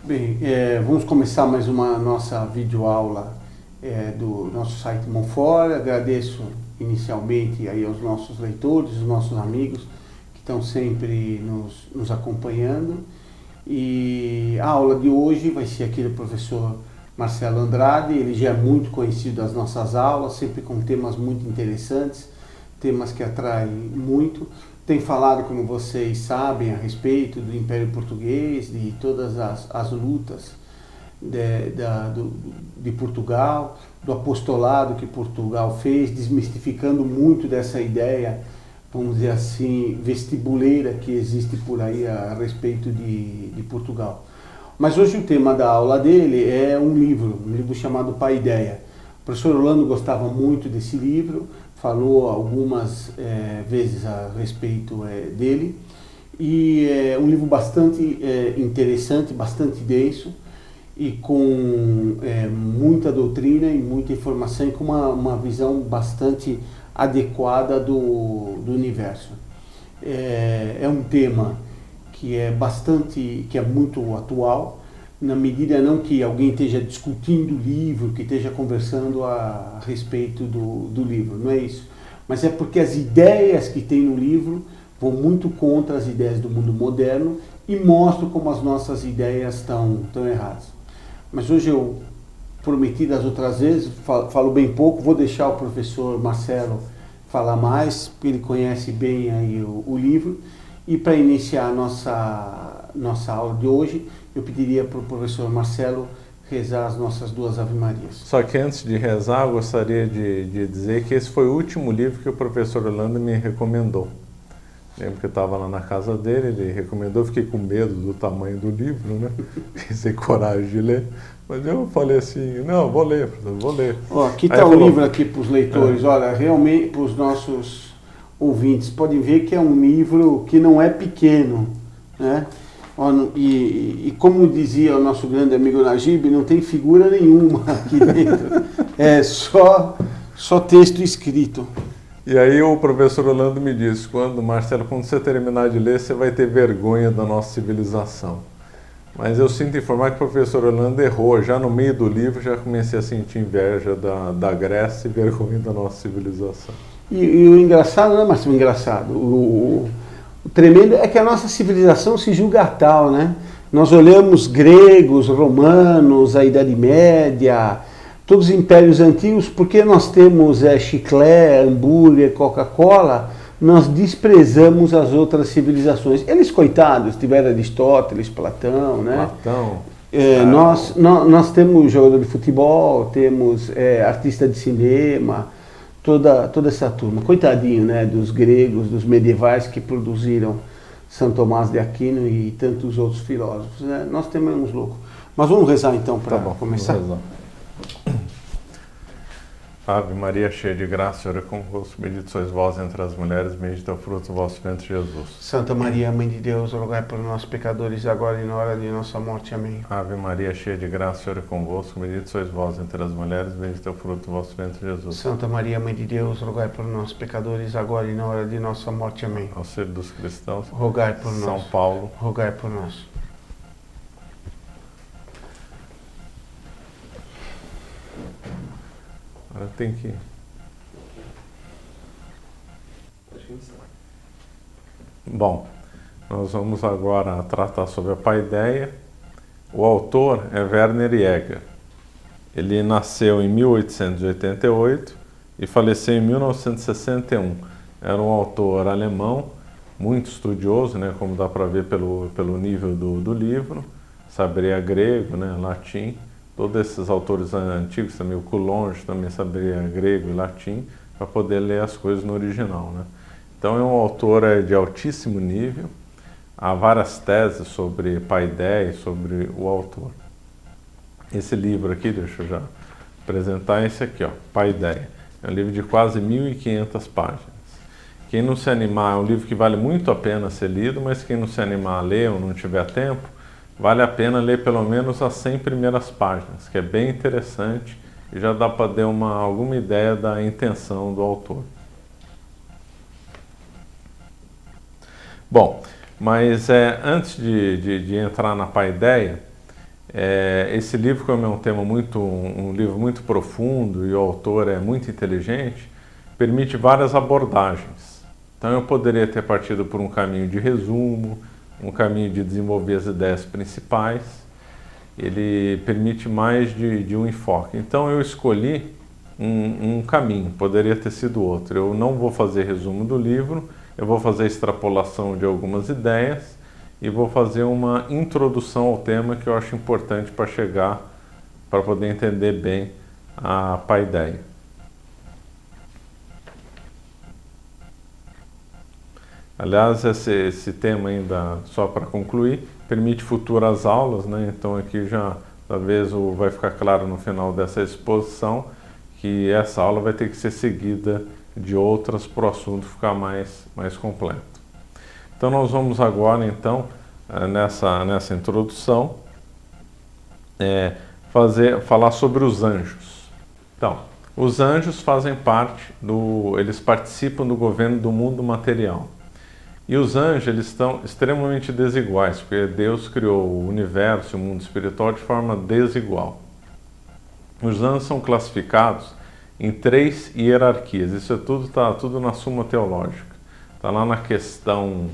Bem, vamos começar mais uma nossa videoaula do nosso site Monfort. Agradeço inicialmente aí aos nossos leitores, os nossos amigos que estão sempre nos acompanhando. E a aula de hoje vai ser aqui do professor Marcelo Andrade. Ele já é muito conhecido das nossas aulas, sempre com temas muito interessantes, temas que atraem muito. Tem falado, como vocês sabem, a respeito do Império Português, de todas as lutas de Portugal, do apostolado que Portugal fez, desmistificando muito dessa ideia, vamos dizer assim, vestibuleira que existe por aí a respeito de Portugal. Mas hoje o tema da aula dele é um livro chamado Paideia. O professor Orlando gostava muito desse livro, falou algumas vezes a respeito dele, e é um livro bastante interessante, bastante denso, e com muita doutrina e muita informação, e com uma visão bastante adequada do universo. É um tema que é muito atual, na medida não que alguém esteja discutindo o livro, que esteja conversando a respeito do livro, não é isso. Mas é porque as ideias que tem no livro vão muito contra as ideias do mundo moderno e mostram como as nossas ideias estão erradas. Mas hoje eu prometi das outras vezes, falo bem pouco, vou deixar o professor Marcelo falar mais, porque ele conhece bem aí o livro. E para iniciar a nossa aula de hoje, eu pediria para o professor Marcelo rezar as nossas duas Ave-Marias. Só que antes de rezar, eu gostaria de dizer que esse foi o último livro que o professor Orlando me recomendou. Lembro que eu estava lá na casa dele, ele recomendou, eu fiquei com medo do tamanho do livro, né? Sem coragem de ler. Mas eu falei assim, não, vou ler, professor, vou ler. Ó, aqui está o livro aqui para os leitores, olha, realmente para os nossos ouvintes, podem ver que é um livro que não é pequeno, né? E como dizia o nosso grande amigo Najib, não tem figura nenhuma aqui dentro, é só texto escrito. E aí o professor Orlando me disse, Marcelo, quando você terminar de ler, você vai ter vergonha da nossa civilização. Mas eu sinto informar que o professor Orlando errou, já no meio do livro já comecei a sentir inveja da Grécia e vergonha da nossa civilização. E o engraçado, não é mais o engraçado, o tremendo é que a nossa civilização se julga tal, né? Nós olhamos gregos, romanos, a Idade Média, todos os impérios antigos, porque nós temos chiclete, hambúrguer, Coca-Cola, nós desprezamos as outras civilizações. Eles, coitados, tiveram Aristóteles, Platão, né? Platão. Nós temos jogador de futebol, temos artista de cinema, toda essa turma. Coitadinho, né, dos gregos, dos medievais que produziram São Tomás de Aquino e tantos outros filósofos, né? Nós temos louco. Mas vamos rezar então para começar? Vamos rezar. Ave Maria, cheia de graça, o Senhor é convosco, bendito sois vós entre as mulheres, bendito é o fruto do vosso ventre, Jesus. Santa Maria, Mãe de Deus, rogai por nós pecadores, agora e na hora de nossa morte. Amém. Ave Maria, cheia de graça, o Senhor é convosco, bendito sois vós entre as mulheres, bendito é o fruto do vosso ventre, Jesus. Santa Maria, Mãe de Deus, rogai por nós pecadores, agora e na hora de nossa morte. Amém. Auxílio dos cristãos, rogai por nós. São Paulo, rogai por nós. Agora tem que... Bom, nós vamos agora tratar sobre a paideia. O autor é Werner Jäger. Ele nasceu em 1888 e faleceu em 1961. Era um autor alemão, muito estudioso, né, como dá para ver pelo nível do livro. Saberia grego, né, latim. Todos esses autores antigos, também o Coulonge também saberia grego e latim, para poder ler as coisas no original, né? Então é um autor de altíssimo nível, há várias teses sobre paideia e sobre o autor. Esse livro aqui, deixa eu já apresentar esse aqui, ó, Paideia. É um livro de quase 1.500 páginas. Quem não se animar, é um livro que vale muito a pena ser lido, mas quem não se animar a ler ou não tiver tempo, vale a pena ler pelo menos as 100 primeiras páginas, que é bem interessante e já dá para ter alguma ideia da intenção do autor. Bom, mas antes de entrar na paideia, Esse livro, como é um tema um livro muito profundo e o autor é muito inteligente, permite várias abordagens. Então eu poderia ter partido por um caminho de resumo, um caminho de desenvolver as ideias principais. Ele permite mais de um enfoque. Então eu escolhi um caminho, poderia ter sido outro. Eu não vou fazer resumo do livro, eu vou fazer extrapolação de algumas ideias e vou fazer uma introdução ao tema que eu acho importante para poder entender bem a paideia. Aliás, esse tema ainda, só para concluir, permite futuras aulas, né? Então aqui já talvez vai ficar claro no final dessa exposição que essa aula vai ter que ser seguida de outras para o assunto ficar mais completo. Então nós vamos agora, então, nessa introdução, falar sobre os anjos. Então, os anjos fazem parte eles participam do governo do mundo material. E os anjos, eles estão extremamente desiguais, porque Deus criou o universo e o mundo espiritual de forma desigual. Os anjos são classificados em 3 hierarquias. Isso está tudo na Suma Teológica. Está lá na questão,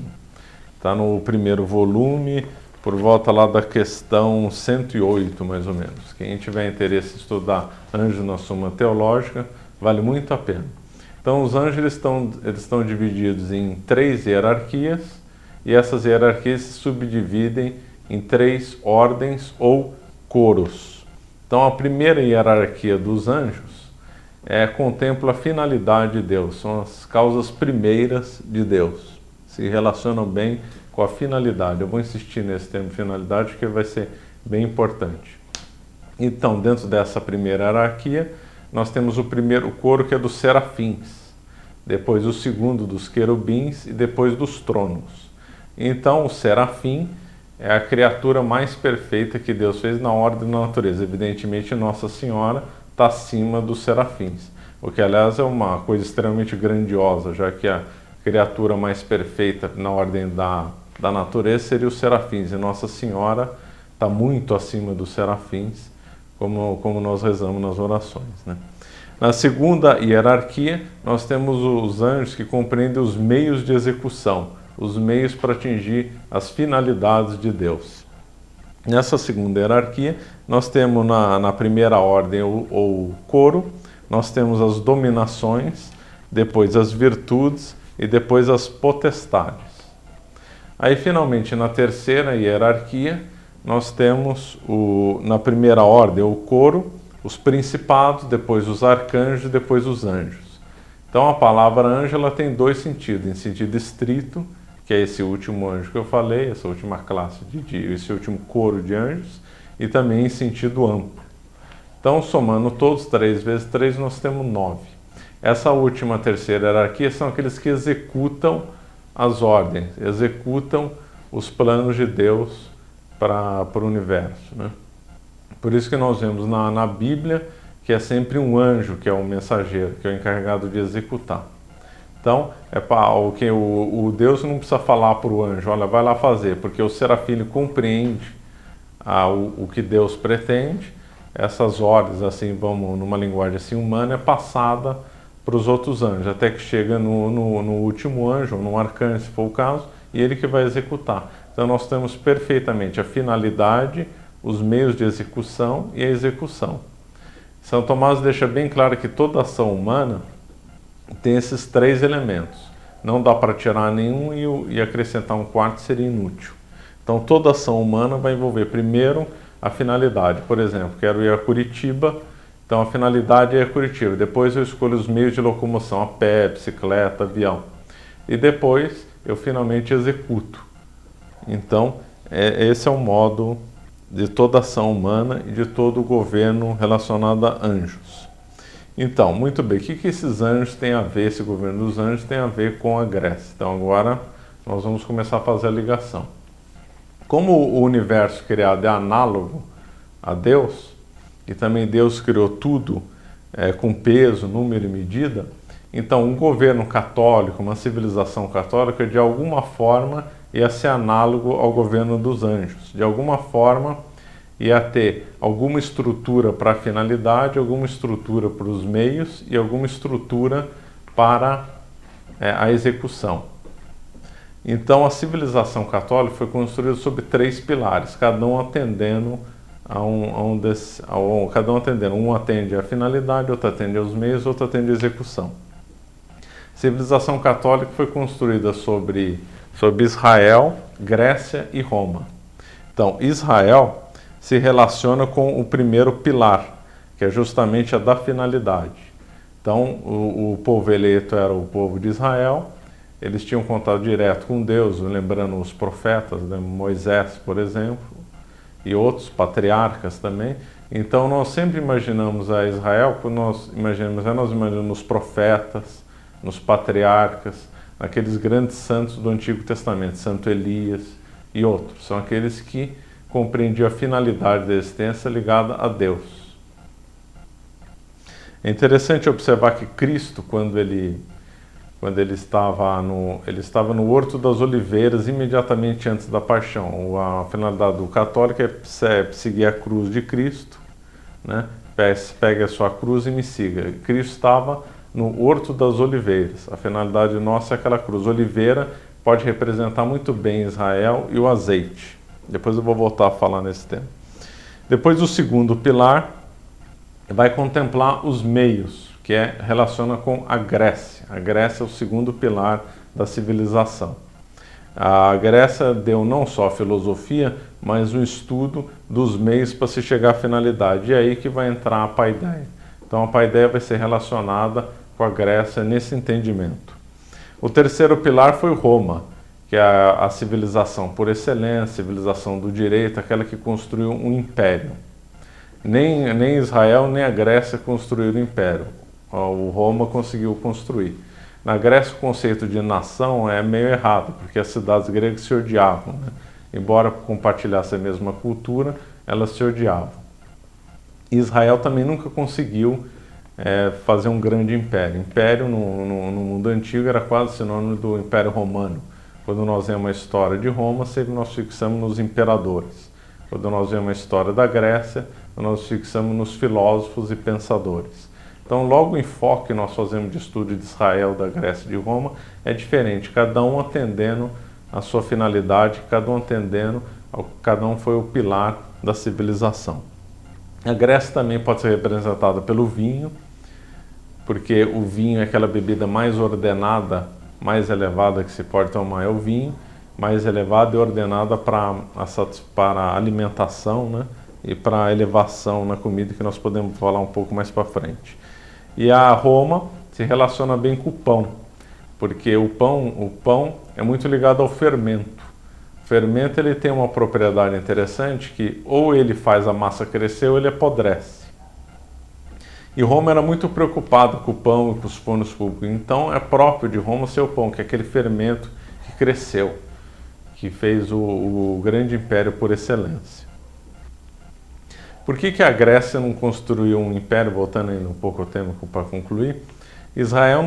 está no primeiro volume, por volta lá da questão 108, mais ou menos. Quem tiver interesse em estudar anjos na Suma Teológica, vale muito a pena. Então, os anjos eles estão divididos em 3 hierarquias, e essas hierarquias se subdividem em 3 ordens ou coros. Então, a primeira hierarquia dos anjos contempla a finalidade de Deus, são as causas primeiras de Deus, se relacionam bem com a finalidade. Eu vou insistir nesse termo finalidade, que vai ser bem importante. Então, dentro dessa primeira hierarquia, nós temos o primeiro coro, que é dos serafins, depois o segundo dos querubins e depois dos tronos. Então, o serafim é a criatura mais perfeita que Deus fez na ordem da natureza. Evidentemente, Nossa Senhora está acima dos serafins, o que, aliás, é uma coisa extremamente grandiosa, já que a criatura mais perfeita na ordem da natureza seria os serafins, e Nossa Senhora está muito acima dos serafins, como nós rezamos nas orações, né? Na segunda hierarquia, nós temos os anjos que compreendem os meios de execução, os meios para atingir as finalidades de Deus. Nessa segunda hierarquia, nós temos na primeira ordem ou coro, nós temos as dominações, depois as virtudes e depois as potestades. Aí, finalmente, na terceira hierarquia, nós temos na primeira ordem ou coro, os principados, depois os arcanjos e depois os anjos. Então a palavra anjo ela tem 2 sentidos, em sentido estrito, que é esse último anjo que eu falei, essa última classe esse último coro de anjos, e também em sentido amplo. Então, somando todos, 3 vezes 3, nós temos 9. Essa última terceira hierarquia são aqueles que executam as ordens, executam os planos de Deus para o universo, né? Por isso que nós vemos na Bíblia que é sempre um anjo que é o mensageiro, que é o encarregado de executar. Então, o Deus não precisa falar para o anjo, olha, vai lá fazer, porque o serafim compreende o que Deus pretende. Essas ordens, assim, vamos numa linguagem assim humana, é passada para os outros anjos, até que chega no último anjo, ou no arcanjo, se for o caso, e ele que vai executar. Então nós temos perfeitamente a finalidade, os meios de execução e a execução. São Tomás deixa bem claro que toda ação humana tem esses 3 elementos. Não dá para tirar nenhum e acrescentar um quarto seria inútil. Então toda ação humana vai envolver primeiro a finalidade. Por exemplo, quero ir a Curitiba, então a finalidade é Curitiba. Depois eu escolho os meios de locomoção, a pé, bicicleta, avião. E depois eu finalmente executo. Então esse é o modo de toda ação humana e de todo o governo relacionado a anjos. Então, muito bem, o que esses anjos têm a ver, esse governo dos anjos tem a ver com a Grécia? Então agora nós vamos começar a fazer a ligação. Como o universo criado é análogo a Deus, e também Deus criou tudo com peso, número e medida, então um governo católico, uma civilização católica, de alguma forma ia ser análogo ao governo dos anjos. De alguma forma ia ter alguma estrutura para a finalidade, alguma estrutura para os meios e alguma estrutura para a execução. Então a civilização católica foi construída sobre 3 pilares, cada um atendendo cada um atendendo. Um atende à finalidade, outro atende aos meios, outro atende à execução. A civilização católica foi construída sobre Israel, Grécia e Roma. Então, Israel se relaciona com o primeiro pilar, que é justamente a da finalidade. Então, o povo eleito era o povo de Israel, eles tinham contato direto com Deus, lembrando os profetas, né? Moisés, por exemplo, e outros patriarcas também. Então, nós sempre imaginamos a Israel, quando nós imaginamos nos profetas, nos patriarcas, aqueles grandes santos do Antigo Testamento, Santo Elias e outros. São aqueles que compreendiam a finalidade da existência ligada a Deus. É interessante observar que Cristo, quando ele estava no Horto das Oliveiras, imediatamente antes da paixão. A finalidade do católico é seguir a cruz de Cristo, né? Pegue a sua cruz e me siga. Cristo estava no Horto das Oliveiras. A finalidade nossa é aquela cruz. Oliveira pode representar muito bem Israel e o azeite. Depois eu vou voltar a falar nesse tema. Depois o segundo pilar vai contemplar os meios, que relaciona com a Grécia. A Grécia é o segundo pilar da civilização. A Grécia deu não só a filosofia, mas um estudo dos meios para se chegar à finalidade. E é aí que vai entrar a paideia. Então a paideia vai ser relacionada com a Grécia nesse entendimento. O terceiro pilar foi Roma, que é a civilização por excelência, a civilização do direito, aquela que construiu um império. Nem Israel nem a Grécia construíram um império. O Roma conseguiu construir. Na Grécia o conceito de nação é meio errado, porque as cidades gregas se odiavam, né? Embora compartilhassem a mesma cultura, elas se odiavam. Israel também nunca conseguiu fazer um grande império. Império no mundo antigo era quase sinônimo do Império Romano. Quando nós vemos a história de Roma, sempre nós fixamos nos imperadores. Quando nós vemos a história da Grécia, nós fixamos nos filósofos e pensadores. Então, logo o enfoque que nós fazemos de estudo de Israel, da Grécia e de Roma é diferente, cada um atendendo a sua finalidade, cada um foi o pilar da civilização. A Grécia também pode ser representada pelo vinho, porque o vinho é aquela bebida mais ordenada, mais elevada que se pode tomar, é o vinho, mais elevada e ordenada para a alimentação, né? E para a elevação na comida, que nós podemos falar um pouco mais para frente. E a Roma se relaciona bem com o pão, porque o pão é muito ligado ao fermento. O fermento ele tem uma propriedade interessante que ou ele faz a massa crescer ou ele apodrece. E Roma era muito preocupada com o pão e com os fornos públicos. Então é próprio de Roma ser o pão, que é aquele fermento que cresceu, que fez o grande império por excelência. Por que a Grécia não construiu um império, voltando ainda um pouco ao tema para concluir? Israel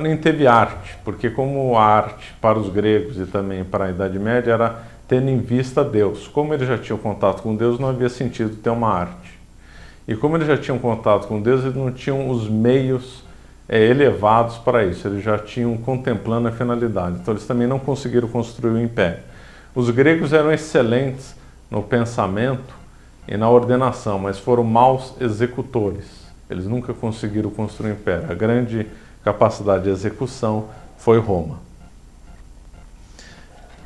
nem teve arte, porque como a arte para os gregos e também para a Idade Média era tendo em vista Deus. Como eles já tinham contato com Deus, não havia sentido ter uma arte. E como eles já tinham contato com Deus, eles não tinham os meios elevados para isso, eles já tinham contemplando a finalidade. Então eles também não conseguiram construir um império. Os gregos eram excelentes no pensamento e na ordenação, mas foram maus executores. Eles nunca conseguiram construir um império. A grande capacidade de execução foi Roma.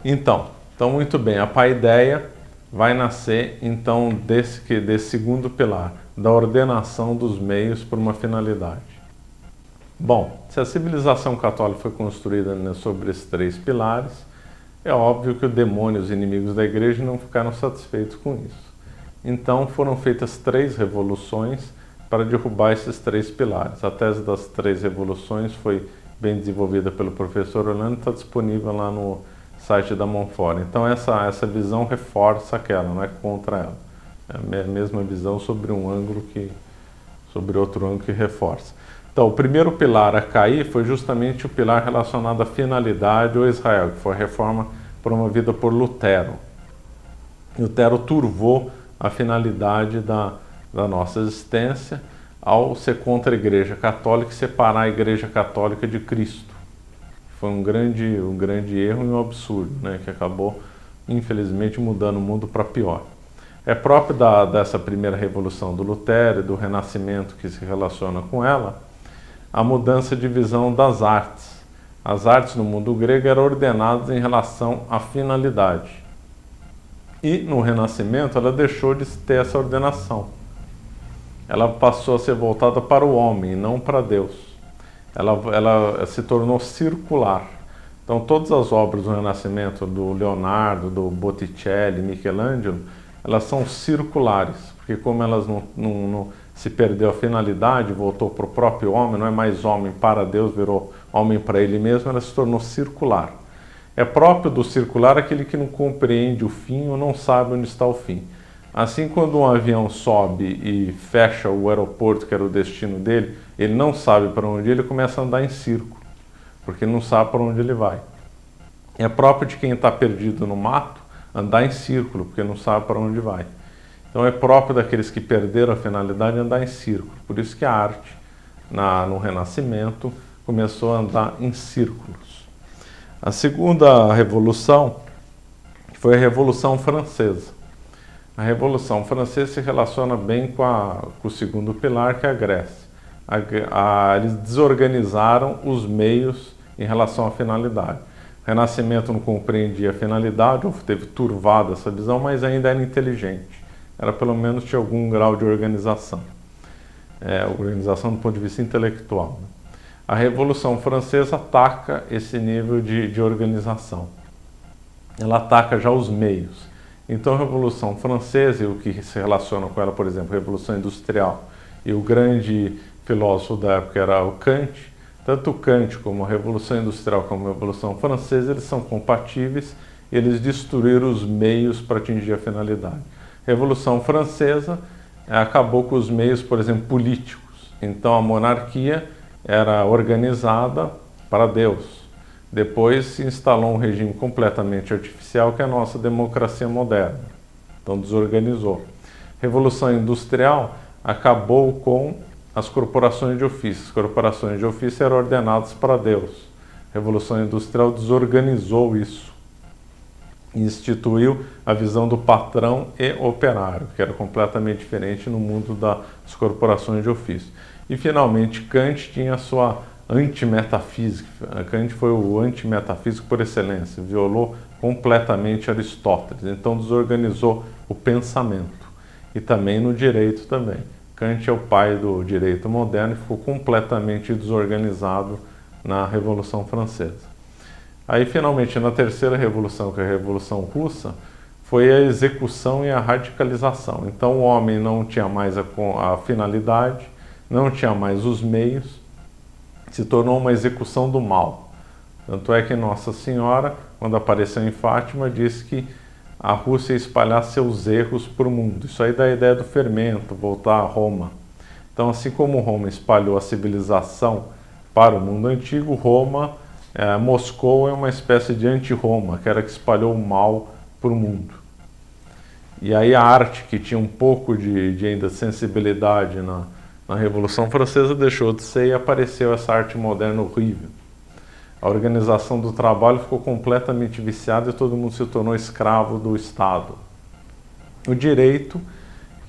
Então muito bem, a paideia vai nascer então desse segundo pilar, da ordenação dos meios por uma finalidade. Bom, se a civilização católica foi construída sobre esses 3 pilares, é óbvio que o demônio e os inimigos da igreja não ficaram satisfeitos com isso. Então foram feitas 3 revoluções para derrubar esses 3 pilares. A tese das 3 revoluções foi bem desenvolvida pelo professor Orlando, está disponível lá no site da Monfort. Então essa visão reforça aquela, não é contra ela. É a mesma visão sobre outro ângulo que reforça. Então o primeiro pilar a cair foi justamente o pilar relacionado à finalidade ou Israel, que foi a reforma promovida por Lutero. Lutero turvou a finalidade da nossa existência ao ser contra a Igreja Católica e separar a Igreja Católica de Cristo. Foi um grande erro e um absurdo, né, que acabou, infelizmente, mudando o mundo para pior. É próprio dessa primeira revolução do Lutero e do Renascimento que se relaciona com ela, a mudança de visão das artes. As artes no mundo grego eram ordenadas em relação à finalidade. E no Renascimento ela deixou de ter essa ordenação. Ela passou a ser voltada para o homem e não para Deus. Ela se tornou circular. Então todas as obras do Renascimento, do Leonardo, do Botticelli, Michelangelo, elas são circulares, porque como elas não se perdeu a finalidade, voltou para o próprio homem, não é mais homem para Deus, virou homem para ele mesmo, ela se tornou circular. É próprio do circular aquele que não compreende o fim ou não sabe onde está o fim. Assim, quando um avião sobe e fecha o aeroporto, que era o destino dele, ele não sabe para onde ele começa a andar em círculo, porque não sabe para onde ele vai. É próprio de quem está perdido no mato andar em círculo, porque não sabe para onde vai. Então é próprio daqueles que perderam a finalidade andar em círculo. Por isso que a arte, no Renascimento, começou a andar em círculos. A segunda revolução foi a Revolução Francesa. A Revolução Francesa se relaciona bem com o segundo pilar, que é a Grécia. Eles desorganizaram os meios em relação à finalidade. O Renascimento não compreendia a finalidade, ou teve turvada essa visão, mas ainda era inteligente. Era pelo menos tinha algum grau de organização. Organização do ponto de vista intelectual. Né? A Revolução Francesa ataca esse nível de organização. Ela ataca já os meios. Então a Revolução Francesa, e o que se relaciona com ela, por exemplo, a Revolução Industrial, e o grande filósofo da época era o Kant, tanto o Kant como a Revolução Industrial como a Revolução Francesa, eles são compatíveis, eles destruíram os meios para atingir a finalidade. A Revolução Francesa acabou com os meios, por exemplo, políticos. Então a monarquia era organizada para Deus. Depois se instalou um regime completamente artificial, que é a nossa democracia moderna. Então desorganizou. Revolução Industrial acabou com as corporações de ofício. As corporações de ofício eram ordenadas para Deus. A Revolução Industrial desorganizou isso. E instituiu a visão do patrão e operário, que era completamente diferente no mundo das corporações de ofício. E finalmente Kant tinha a sua antimetafísica. Kant foi o antimetafísico por excelência, violou completamente Aristóteles, então desorganizou o pensamento. E também no direito também. Kant é o pai do direito moderno e ficou completamente desorganizado na Revolução Francesa. Aí finalmente na terceira revolução, que é a Revolução Russa, foi a execução e a radicalização. Então o homem não tinha mais a finalidade, não tinha mais os meios, se tornou uma execução do mal. Tanto é que Nossa Senhora, quando apareceu em Fátima, disse que a Rússia ia espalhar seus erros por mundo. Isso aí dá a ideia do fermento, voltar a Roma. Então, assim como Roma espalhou a civilização para o mundo antigo, Moscou é uma espécie de anti-Roma, que era que espalhou o mal para o mundo. E aí a arte, que tinha um pouco de ainda sensibilidade na Revolução Francesa, deixou de ser e apareceu essa arte moderna horrível. A organização do trabalho ficou completamente viciada e todo mundo se tornou escravo do Estado. O direito,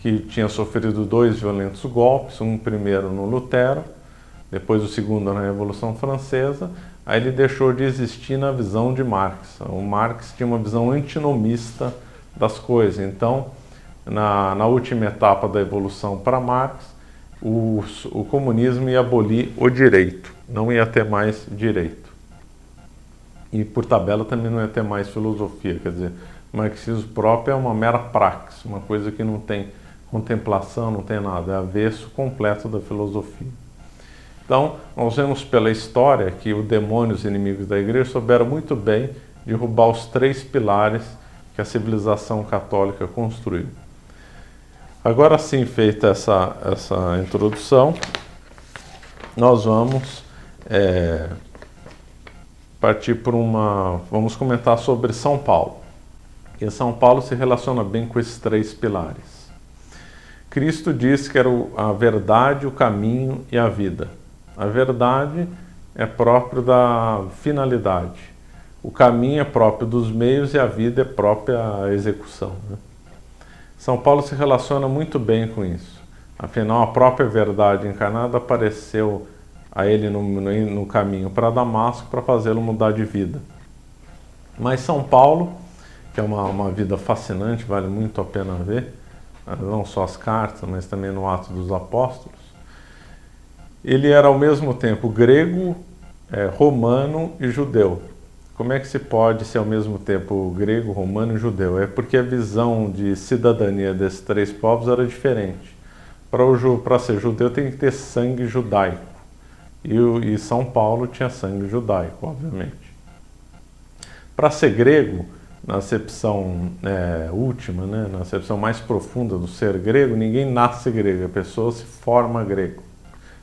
que tinha sofrido 2 violentos golpes, um primeiro no Lutero, depois o segundo na Revolução Francesa, aí ele deixou de existir na visão de Marx. O Marx tinha uma visão antinomista das coisas. Então, na última etapa da evolução para Marx, o comunismo ia abolir o direito, não ia ter mais direito. E por tabela também não ia ter mais filosofia, quer dizer, o marxismo próprio é uma mera praxis, uma coisa que não tem contemplação, não tem nada, é avesso completo da filosofia. Então, nós vemos pela história que o demônio e os inimigos da igreja souberam muito bem derrubar os 3 pilares que a civilização católica construiu. Agora sim, feita essa introdução, nós vamos partir vamos comentar sobre São Paulo. E São Paulo se relaciona bem com esses 3 pilares. Cristo disse que era a verdade, o caminho e a vida. A verdade é próprio da finalidade. O caminho é próprio dos meios e a vida é própria a execução, né? São Paulo se relaciona muito bem com isso. Afinal, a própria verdade encarnada apareceu a ele no caminho para Damasco para fazê-lo mudar de vida. Mas São Paulo, que é uma vida fascinante, vale muito a pena ver, não só as cartas, mas também no Atos dos Apóstolos, ele era ao mesmo tempo grego, romano e judeu. Como é que se pode ser ao mesmo tempo grego, romano e judeu? É porque a visão de cidadania desses três povos era diferente. Para ser judeu tem que ter sangue judaico. E São Paulo tinha sangue judaico, obviamente. Para ser grego, na acepção última, né, na acepção mais profunda do ser grego, ninguém nasce grego, a pessoa se forma grego.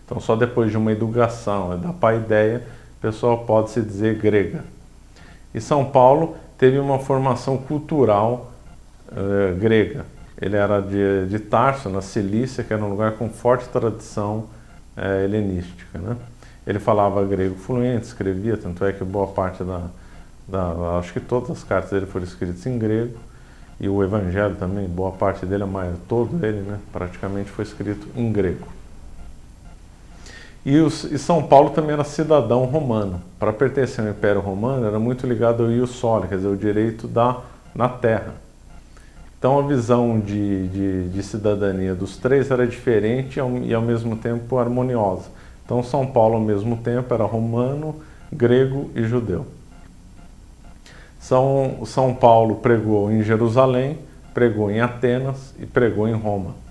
Então só depois de uma educação, da paideia, a pessoa pode se dizer grega. E São Paulo teve uma formação cultural grega. Ele era de Tarso, na Cilícia, que era um lugar com forte tradição helenística, né? Ele falava grego fluente, escrevia, tanto é que boa parte acho que todas as cartas dele foram escritas em grego, e o Evangelho também, boa parte dele, todo ele, né, praticamente foi escrito em grego. E São Paulo também era cidadão romano. Para pertencer ao Império Romano, era muito ligado ao ius soli, quer dizer, o direito na terra. Então a visão de cidadania dos três era diferente e ao mesmo tempo harmoniosa. Então São Paulo, ao mesmo tempo, era romano, grego e judeu. São Paulo pregou em Jerusalém, pregou em Atenas e pregou em Roma.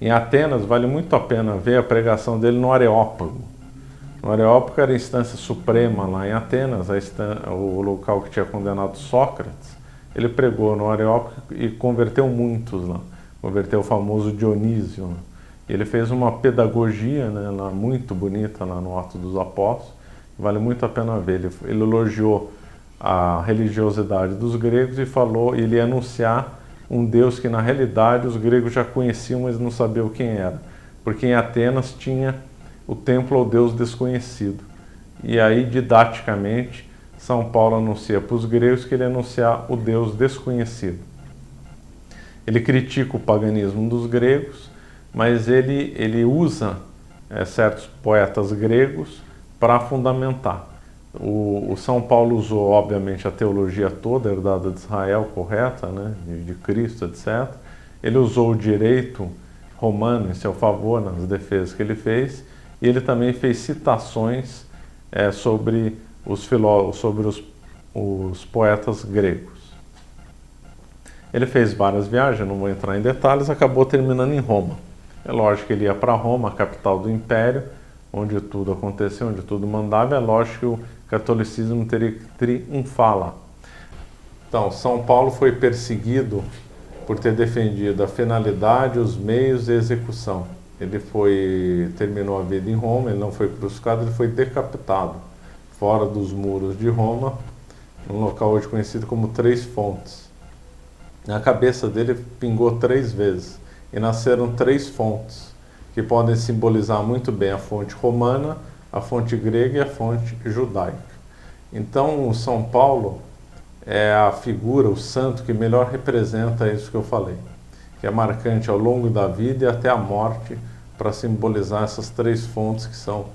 Em Atenas, vale muito a pena ver a pregação dele no Areópago. No Areópago era a instância suprema lá em Atenas, o local que tinha condenado Sócrates. Ele pregou no Areópago e converteu muitos lá. Converteu o famoso Dionísio, né? Ele fez uma pedagogia, né, lá, muito bonita lá no Atos dos Apóstolos. Vale muito a pena ver. Ele elogiou a religiosidade dos gregos e ele ia anunciar um Deus que na realidade os gregos já conheciam, mas não sabiam quem era. Porque em Atenas tinha o templo ao Deus desconhecido. E aí, didaticamente, São Paulo anuncia para os gregos que ele ia anunciar o Deus desconhecido. Ele critica o paganismo dos gregos, mas ele usa certos poetas gregos para fundamentar. O São Paulo usou, obviamente, a teologia toda herdada de Israel, correta, né, de Cristo, etc. Ele usou o direito romano em seu favor nas defesas que ele fez, e ele também fez citações sobre os poetas gregos. Ele fez várias viagens, não vou entrar em detalhes, acabou terminando em Roma. É lógico que ele ia para Roma, a capital do Império, onde tudo aconteceu, onde tudo mandava. É lógico que o catolicismo teria que triunfar lá. Então, São Paulo foi perseguido por ter defendido a finalidade, os meios e a execução. Ele terminou a vida em Roma, ele não foi crucificado, ele foi decapitado fora dos muros de Roma, num local hoje conhecido como Três Fontes. Na cabeça dele pingou 3 vezes e nasceram 3 fontes, que podem simbolizar muito bem a fonte romana, a fonte grega e a fonte judaica. Então, o São Paulo é a figura, o santo que melhor representa isso que eu falei, que é marcante ao longo da vida e até a morte, para simbolizar essas 3 fontes que são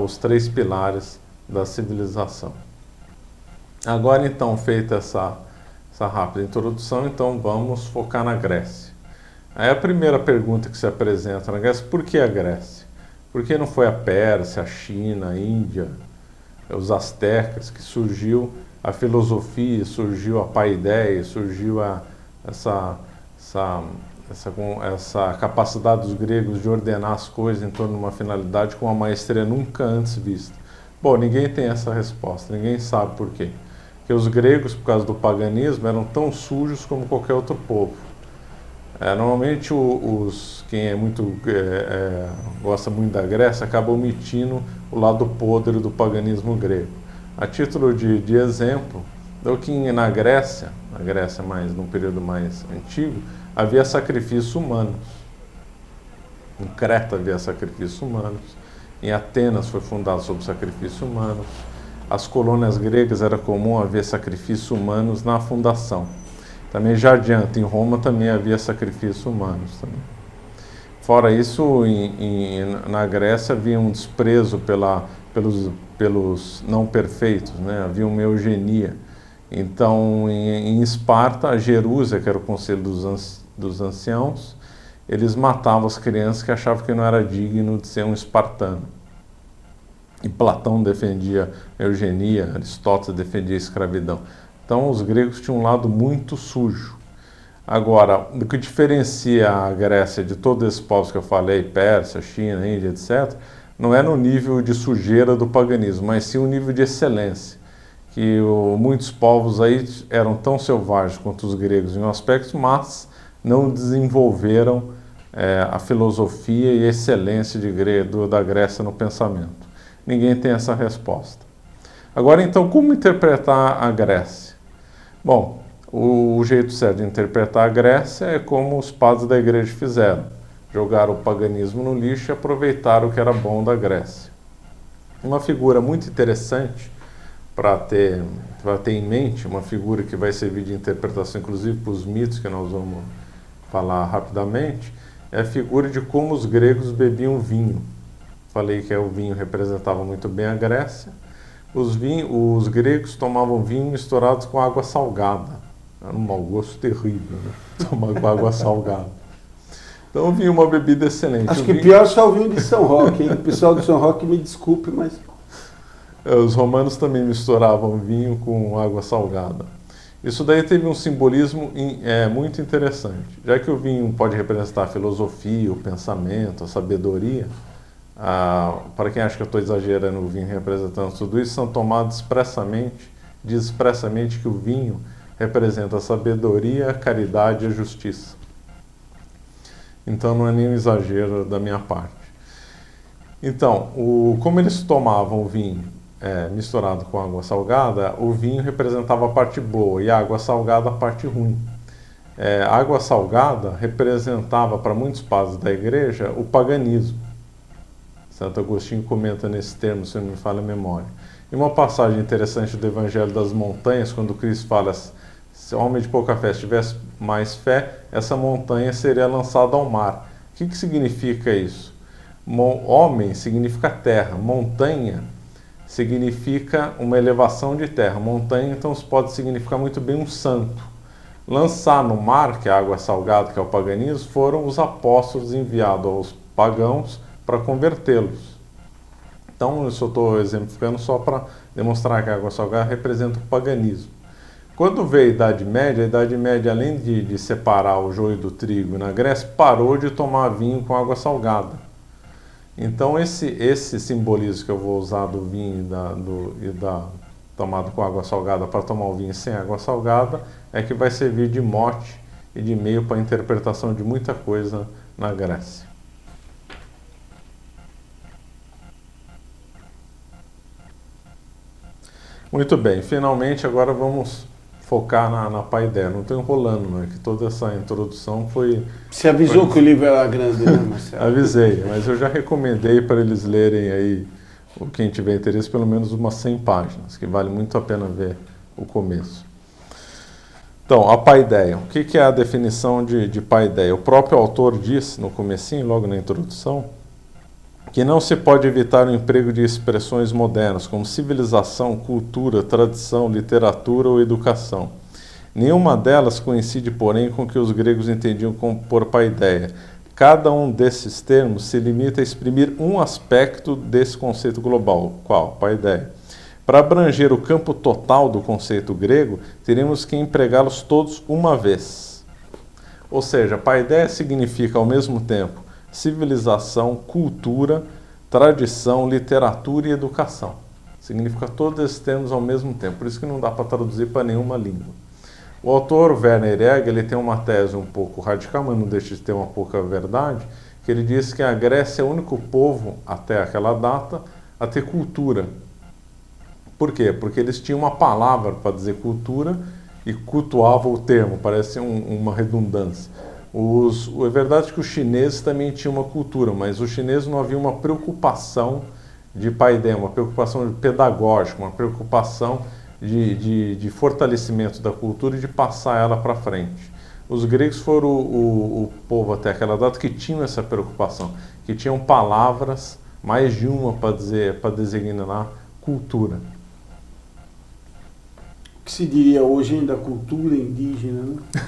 os 3 pilares da civilização. Agora, então, feita essa rápida introdução, então vamos focar na Grécia. Aí a primeira pergunta que se apresenta na Grécia: por que a Grécia? Por que não foi a Pérsia, a China, a Índia, os astecas, que surgiu a filosofia, surgiu a paideia, surgiu essa capacidade dos gregos de ordenar as coisas em torno de uma finalidade com uma maestria nunca antes vista? Bom, ninguém tem essa resposta, ninguém sabe por quê. Porque os gregos, por causa do paganismo, eram tão sujos como qualquer outro povo. Normalmente quem gosta muito da Grécia acaba omitindo o lado podre do paganismo grego. A título de exemplo, que na Grécia mais num período mais antigo, havia sacrifícios humanos. Em Creta havia sacrifícios humanos, em Atenas foi fundado sobre sacrifícios humanos, as colônias gregas era comum haver sacrifícios humanos na fundação. Também já adianta, em Roma também havia sacrifícios humanos. Também. Fora isso, na Grécia havia um desprezo pelos não perfeitos, né? Havia uma eugenia. Então, em Esparta, a Jerúsia, que era o conselho dos anciãos, eles matavam as crianças que achavam que não era digno de ser um espartano. E Platão defendia a eugenia, Aristóteles defendia a escravidão. Então, os gregos tinham um lado muito sujo. Agora, o que diferencia a Grécia de todos esses povos que eu falei, Pérsia, China, Índia, etc., não é no nível de sujeira do paganismo, mas sim o nível de excelência. Que muitos povos aí eram tão selvagens quanto os gregos em um aspecto, mas não desenvolveram a filosofia e a excelência da Grécia no pensamento. Ninguém tem essa resposta. Agora, então, como interpretar a Grécia? Bom, o jeito certo de interpretar a Grécia é como os padres da igreja fizeram. Jogaram o paganismo no lixo e aproveitaram o que era bom da Grécia. Uma figura muito interessante para ter em mente, uma figura que vai servir de interpretação, inclusive para os mitos que nós vamos falar rapidamente, é a figura de como os gregos bebiam vinho. Falei que o vinho representava muito bem a Grécia. Os gregos tomavam vinho misturado com água salgada. Era um mau gosto terrível, né? Tomar com água salgada. Então o vinho é uma bebida excelente. Acho que pior só o vinho de São Roque, hein? O pessoal de São Roque me desculpe, mas... Os romanos também misturavam vinho com água salgada. Isso daí teve um simbolismo muito interessante. Já que o vinho pode representar a filosofia, o pensamento, a sabedoria, para quem acha que eu estou exagerando o vinho representando tudo isso, São Tomás diz expressamente que o vinho representa a sabedoria, a caridade e a justiça. Então não é nenhum exagero da minha parte. Então, como eles tomavam o vinho misturado com água salgada, o vinho representava a parte boa e a água salgada a parte ruim. A água salgada representava para muitos padres da igreja o paganismo. Santo Agostinho comenta nesse termo, se não me falha a memória. E uma passagem interessante do Evangelho das Montanhas, quando Cristo fala: se o homem de pouca fé tivesse mais fé, essa montanha seria lançada ao mar. O que significa isso? Homem significa terra, montanha significa uma elevação de terra. Montanha, então, pode significar muito bem um santo. Lançar no mar, que é a água salgada, que é o paganismo, foram os apóstolos enviados aos pagãos para convertê-los. Então, isso eu estou exemplificando só para demonstrar que a água salgada representa o paganismo. Quando veio a Idade Média, além de separar o joio do trigo na Grécia, parou de tomar vinho com água salgada. Então, esse simbolismo que eu vou usar do vinho tomado com água salgada para tomar o vinho sem água salgada é que vai servir de mote e de meio para a interpretação de muita coisa na Grécia. Muito bem, finalmente agora vamos focar na paideia. Não estou enrolando, não é que toda essa introdução foi... Você avisou que o livro era grande, né, Marcelo? Avisei, mas eu já recomendei para eles lerem aí, quem tiver interesse, pelo menos umas 100 páginas, que vale muito a pena ver o começo. Então, a paideia. O que é a definição de paideia? O próprio autor diz, no comecinho, logo na introdução, que não se pode evitar o emprego de expressões modernas, como civilização, cultura, tradição, literatura ou educação. Nenhuma delas coincide, porém, com o que os gregos entendiam por paideia. Cada um desses termos se limita a exprimir um aspecto desse conceito global. Qual? Paideia. Para abranger o campo total do conceito grego, teremos que empregá-los todos uma vez. Ou seja, paideia significa, ao mesmo tempo, civilização, cultura, tradição, literatura e educação. Significa todos esses termos ao mesmo tempo, por isso que não dá para traduzir para nenhuma língua. O autor Werner Egger, ele tem uma tese um pouco radical, mas não deixa de ter uma pouca verdade, que ele diz que a Grécia é o único povo, até aquela data, a ter cultura. Por quê? Porque eles tinham uma palavra para dizer cultura e cultuavam o termo, parece uma redundância. É verdade que os chineses também tinham uma cultura, mas os chineses não havia uma preocupação de paideia, uma preocupação pedagógica, uma preocupação de fortalecimento da cultura e de passar ela para frente. Os gregos foram o povo até aquela data que tinham essa preocupação, que tinham palavras, mais de uma para designar cultura. O que se diria hoje ainda cultura indígena, né?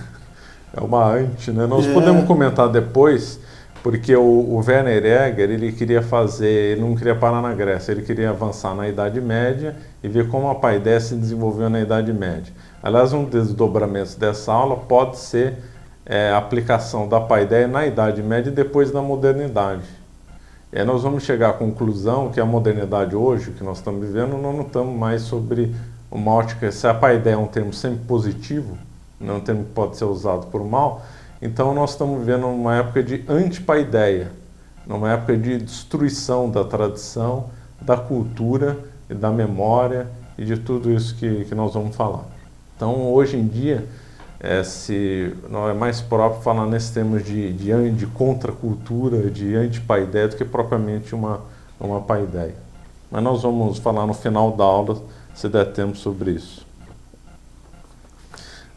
É uma ante, né? Nós podemos comentar depois, porque o Werner Jäger, ele não queria parar na Grécia, ele queria avançar na Idade Média e ver como a paideia se desenvolveu na Idade Média. Aliás, um dos desdobramentos dessa aula pode ser a aplicação da paideia na Idade Média e depois na modernidade. E aí nós vamos chegar à conclusão que a modernidade hoje, que nós estamos vivendo, não estamos mais sobre uma ótica, se a paideia é um termo sempre positivo, não é um termo que pode ser usado por mal, então nós estamos vivendo uma época de antipaideia, numa época de destruição da tradição, da cultura e da memória e de tudo isso que nós vamos falar. Então hoje em dia não é mais próprio falar nesses termos de contracultura, de antipaideia, do que propriamente uma paideia. Mas nós vamos falar no final da aula, se der tempo, sobre isso.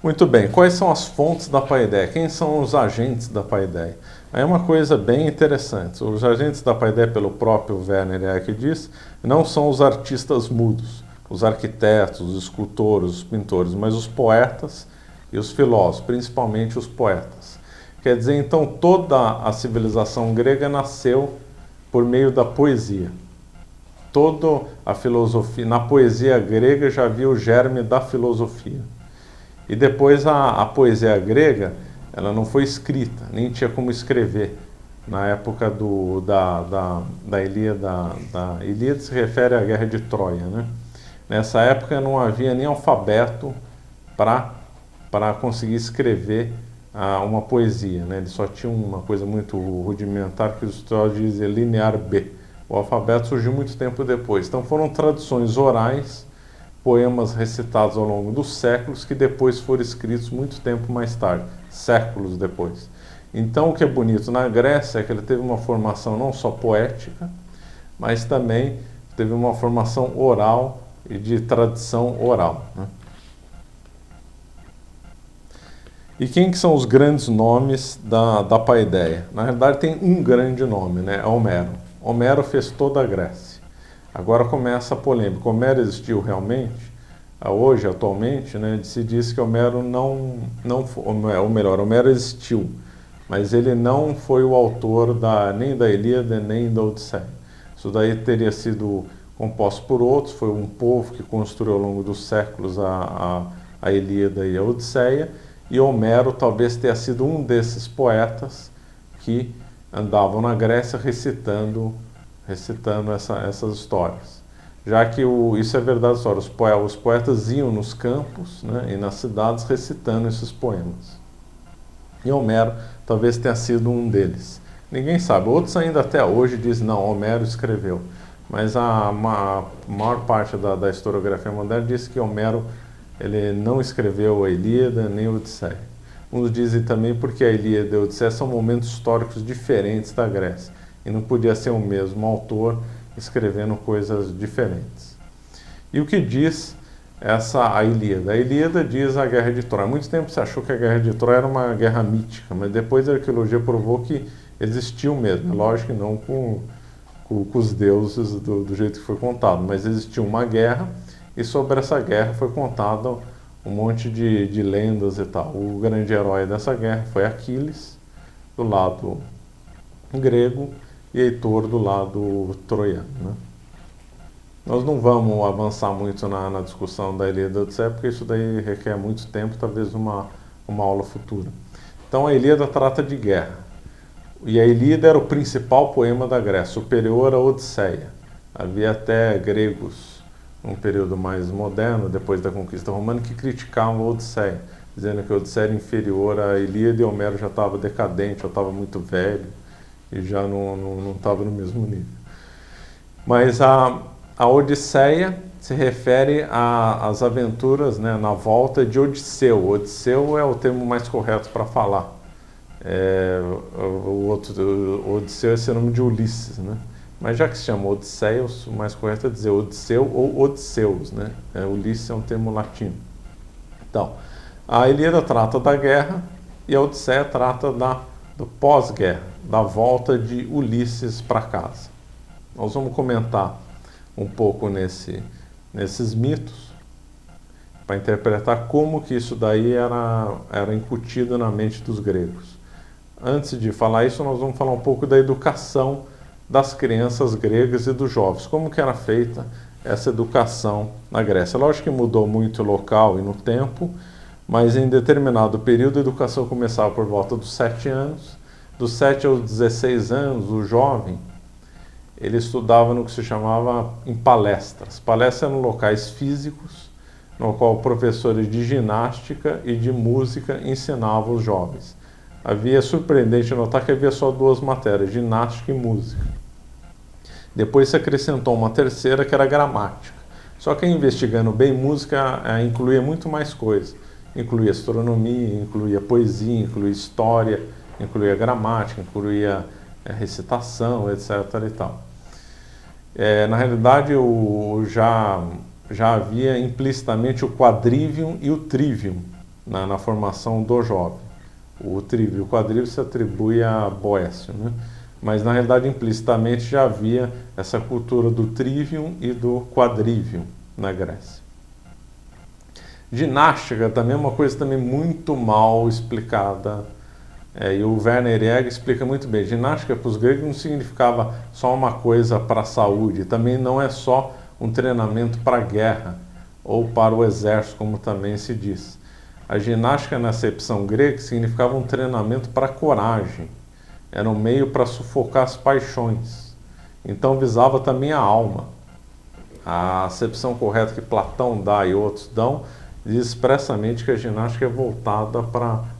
Muito bem, quais são as fontes da paideia? Quem são os agentes da paideia? Aí é uma coisa bem interessante. Os agentes da paideia, pelo próprio Werner Jäger diz, não são os artistas mudos, os arquitetos, os escultores, os pintores, mas os poetas e os filósofos, principalmente os poetas. Quer dizer, então, toda a civilização grega nasceu por meio da poesia. Toda a filosofia, na poesia grega já havia o germe da filosofia. E depois a poesia grega, ela não foi escrita, nem tinha como escrever. Na época da Ilíada, a Ilíada se refere à Guerra de Troia, né? Nessa época não havia nem alfabeto para conseguir escrever uma poesia, né? Eles só tinham uma coisa muito rudimentar que os historiadores dizem linear B. O alfabeto surgiu muito tempo depois. Então foram traduções orais, poemas recitados ao longo dos séculos, que depois foram escritos muito tempo mais tarde, séculos depois. Então o que é bonito na Grécia é que ele teve uma formação não só poética, mas também teve uma formação oral e de tradição oral, né? E quem que são os grandes nomes da paideia? Na realidade tem um grande nome, né? É Homero. Homero fez toda a Grécia. Agora começa a polêmica. Homero existiu realmente? Hoje, atualmente, né, se diz que Homero Homero existiu, mas ele não foi o autor nem da Ilíada nem da Odisseia. Isso daí teria sido composto por outros, foi um povo que construiu ao longo dos séculos a Ilíada e a Odisseia, e Homero talvez tenha sido um desses poetas que andavam na Grécia recitando essas histórias. Já que isso é verdade, os poetas iam nos campos, né, e nas cidades recitando esses poemas. E Homero talvez tenha sido um deles. Ninguém sabe. Outros ainda até hoje dizem, não, Homero escreveu. Mas a maior parte da historiografia moderna diz que Homero ele não escreveu a Ilíada nem a Odisseia. Uns dizem também porque a Ilíada e a Odisseia são momentos históricos diferentes da Grécia. E não podia ser o mesmo autor escrevendo coisas diferentes. E o que diz a Ilíada? A Ilíada diz a Guerra de Troia. Há muito tempo se achou que a Guerra de Troia era uma guerra mítica, mas depois a arqueologia provou que existiu mesmo. Lógico que não com os deuses do jeito que foi contado, mas existiu uma guerra e sobre essa guerra foi contado um monte de lendas e tal. O grande herói dessa guerra foi Aquiles, do lado grego, e Heitor do lado troiano, né? Nós não vamos avançar muito na discussão da Ilíada e da Odisseia, porque isso daí requer muito tempo, talvez uma aula futura. Então a Ilíada trata de guerra. E a Ilíada era o principal poema da Grécia, superior à Odisseia. Havia até gregos, num período mais moderno, depois da conquista romana, que criticavam a Odisseia, dizendo que a Odisseia era inferior à Ilíada e Homero já estava decadente, já estava muito velho e já não estava no mesmo nível. Mas a Odisseia se refere às aventuras, né, na volta de Odisseu. Odisseu é o termo mais correto para falar. O Odisseu é sinônimo de Ulisses, né? Mas já que se chama Odisseios, o mais correto é dizer Odisseu ou Odisseus, né? Ulisses é um termo latino. Então, a Ilíada trata da guerra e a Odisseia trata do pós-guerra, da volta de Ulisses para casa. Nós vamos comentar um pouco nesses mitos, para interpretar como que isso daí era incutido na mente dos gregos. Antes de falar isso, nós vamos falar um pouco da educação das crianças gregas e dos jovens, como que era feita essa educação na Grécia. Lógico que mudou muito o local e no tempo, mas em determinado período a educação começava por volta dos 7 anos. Dos 7 aos 16 anos, o jovem, ele estudava no que se chamava em palestras. Palestras eram locais físicos, no qual professores de ginástica e de música ensinavam os jovens. É surpreendente notar que havia só 2 matérias, ginástica e música. Depois se acrescentou uma terceira, que era gramática. Só que investigando bem, música incluía muito mais coisas. Incluía astronomia, incluía poesia, incluía história, incluía gramática, incluía recitação, etc. e tal. Na realidade, já havia implicitamente o quadrivium e o trivium na formação do jovem. O trivium e o quadrivium se atribui a Boécio, né? Mas na realidade implicitamente já havia essa cultura do trivium e do quadrivium na Grécia. Ginástica também é uma coisa também muito mal explicada, e o Werner Jäger explica muito bem. Ginástica para os gregos não significava só uma coisa para a saúde, também não é só um treinamento para a guerra ou para o exército, como também se diz. A ginástica na acepção grega significava um treinamento para a coragem, era um meio para sufocar as paixões, então visava também a alma. A acepção correta que Platão dá e outros dão diz expressamente que a ginástica é voltada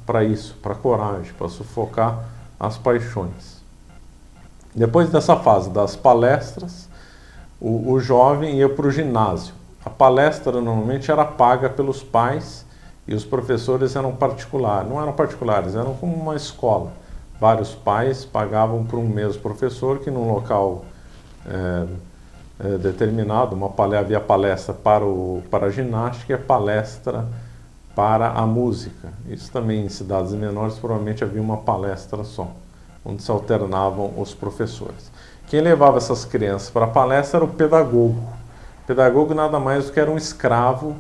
para isso, para a coragem, para sufocar as paixões. Depois dessa fase das palestras, o jovem ia para o ginásio. A palestra normalmente era paga pelos pais e os professores eram particulares. Não eram particulares, eram como uma escola. Vários pais pagavam por um mesmo professor que num local determinado, havia palestra para a ginástica e a palestra para a música. Isso também em cidades menores provavelmente havia uma palestra só, onde se alternavam os professores. Quem levava essas crianças para a palestra era o pedagogo. O pedagogo nada mais do que era um escravo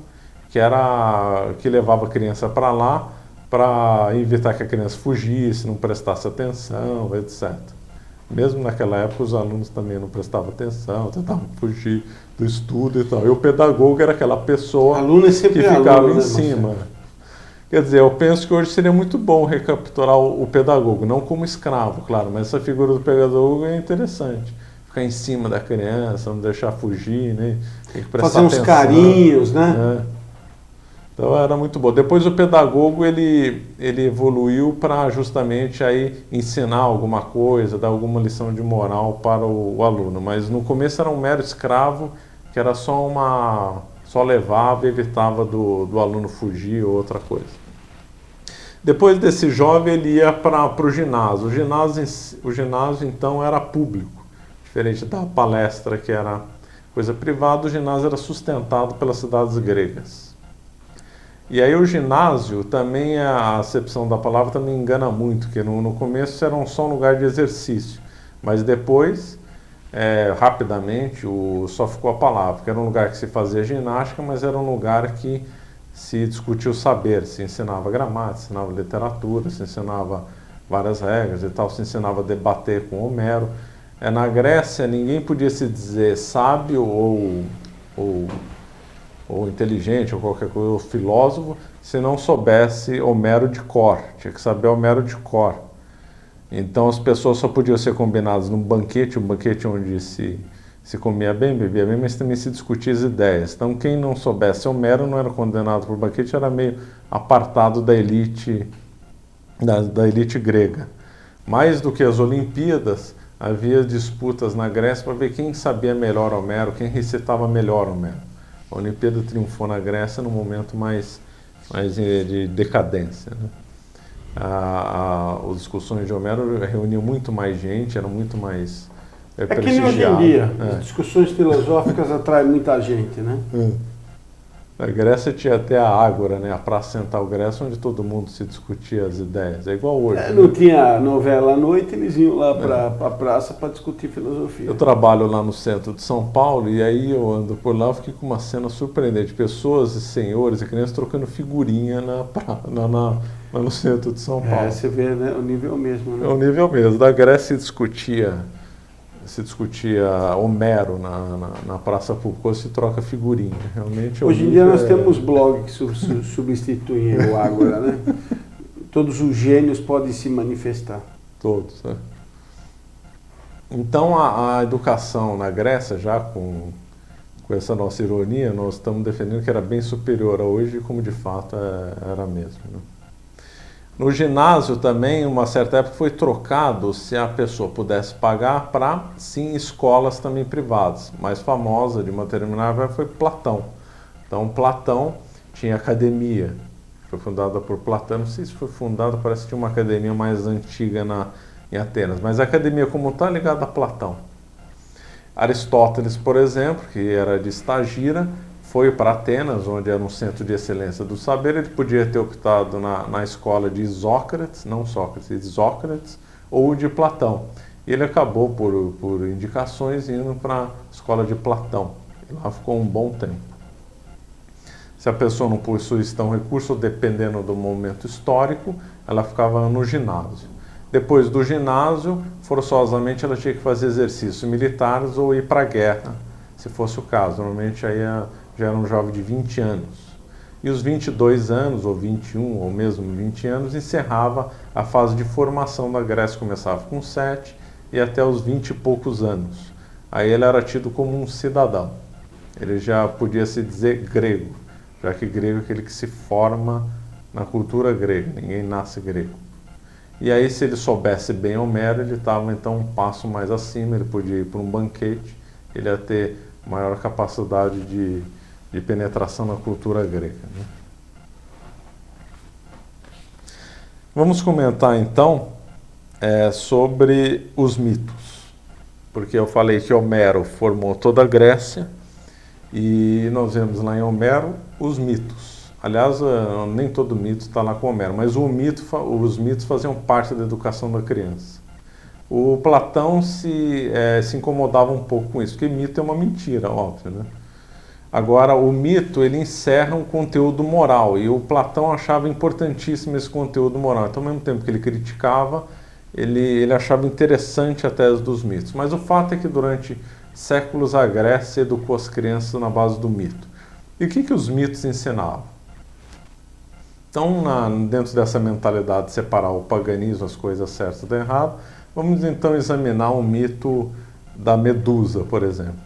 que levava a criança para lá para evitar que a criança fugisse, não prestasse atenção, etc. Mesmo naquela época os alunos também não prestavam atenção, tentavam fugir do estudo e tal. E o pedagogo era aquela pessoa que ficava em cima. Quer dizer, eu penso que hoje seria muito bom recapturar o pedagogo, não como escravo, claro, mas essa figura do pedagogo é interessante. Ficar em cima da criança, não deixar fugir, né? Tem que prestar fazer uns carinhos, né? Então era muito bom. Depois o pedagogo ele evoluiu para justamente aí ensinar alguma coisa, dar alguma lição de moral para o aluno. Mas no começo era um mero escravo, que era só levava e evitava do aluno fugir ou outra coisa. Depois desse jovem ele ia para o ginásio. O ginásio então era público, diferente da palestra que era coisa privada. O ginásio era sustentado pelas cidades gregas. E aí o ginásio também, a acepção da palavra também engana muito, porque no começo era só um lugar de exercício, mas depois, rapidamente, só ficou a palavra, que era um lugar que se fazia ginástica, mas era um lugar que se discutia o saber, se ensinava gramática, se ensinava literatura, se ensinava várias regras e tal, se ensinava a debater com Homero. Na Grécia ninguém podia se dizer sábio ou inteligente, ou qualquer coisa, ou filósofo, se não soubesse Homero de cor. Tinha que saber Homero de cor. Então as pessoas só podiam ser combinadas num banquete, um banquete onde se comia bem, bebia bem, mas também se discutia as ideias. Então quem não soubesse Homero não era condenado por banquete, era meio apartado da elite grega. Mais do que as Olimpíadas, havia disputas na Grécia para ver quem sabia melhor Homero, quem recitava melhor Homero. A Olimpíada triunfou na Grécia num momento mais de decadência, né? As discussões de Homero reuniam muito mais gente, eram muito mais É que nem hoje em prestigiadas. dia, as discussões filosóficas atraem muita gente, né? Na Grécia tinha até a Ágora, né? A Praça Central Grécia, onde todo mundo se discutia as ideias. É igual hoje. Não tinha novela à noite, eles iam lá para a praça para discutir filosofia. Eu trabalho lá no centro de São Paulo e aí eu ando por lá, eu fiquei com uma cena surpreendente. Pessoas e senhores e crianças trocando figurinha lá no centro de São Paulo. Você vê, né? O nível mesmo, né? É o nível mesmo. Da Grécia se discutia Homero na Praça Pública, se troca figurinha. Realmente, hoje em dia nós temos blog que substituem o Ágora, né? Todos os gênios podem se manifestar. Todos, né? Então a educação na Grécia, já com essa nossa ironia, nós estamos defendendo que era bem superior a hoje, como de fato era mesmo, né? No ginásio também, uma certa época, foi trocado, se a pessoa pudesse pagar, para, sim, escolas também privadas. Mais famosa de uma determinada época foi Platão. Então, Platão tinha academia, foi fundada por Platão, não sei se foi fundada, parece que tinha uma academia mais antiga em Atenas, mas a academia como está ligada a Platão. Aristóteles, por exemplo, que era de Estagira, foi para Atenas, onde era um centro de excelência do saber. Ele podia ter optado na escola de Isócrates, não Sócrates, Isócrates, ou de Platão. E ele acabou, por indicações, indo para a escola de Platão. E lá ficou um bom tempo. Se a pessoa não possuísse tão recurso, dependendo do momento histórico, ela ficava no ginásio. Depois do ginásio, forçosamente ela tinha que fazer exercícios militares ou ir para a guerra, se fosse o caso. Normalmente aí já era um jovem de 20 anos. E os 22 anos, ou 21, ou mesmo 20 anos, encerrava a fase de formação da Grécia. Começava com 7 e até os 20 e poucos anos. Aí ele era tido como um cidadão. Ele já podia se dizer grego, já que grego é aquele que se forma na cultura grega, ninguém nasce grego. E aí, se ele soubesse bem Homero, ele estava então um passo mais acima, ele podia ir para um banquete, ele ia ter maior capacidade de penetração na cultura grega, né? Vamos comentar então sobre os mitos, porque eu falei que Homero formou toda a Grécia e nós vemos lá em Homero os mitos. Aliás, nem todo mito está lá com Homero, mas os mitos faziam parte da educação da criança. O Platão se incomodava um pouco com isso, porque mito é uma mentira, óbvio, né? Agora, o mito, ele encerra um conteúdo moral, e o Platão achava importantíssimo esse conteúdo moral. Então, ao mesmo tempo que ele criticava, ele achava interessante a tese dos mitos. Mas o fato é que durante séculos a Grécia educou as crianças na base do mito. E o que os mitos ensinavam? Então, dentro dessa mentalidade de separar o paganismo, as coisas certas do errado, vamos então examinar o mito da Medusa, por exemplo.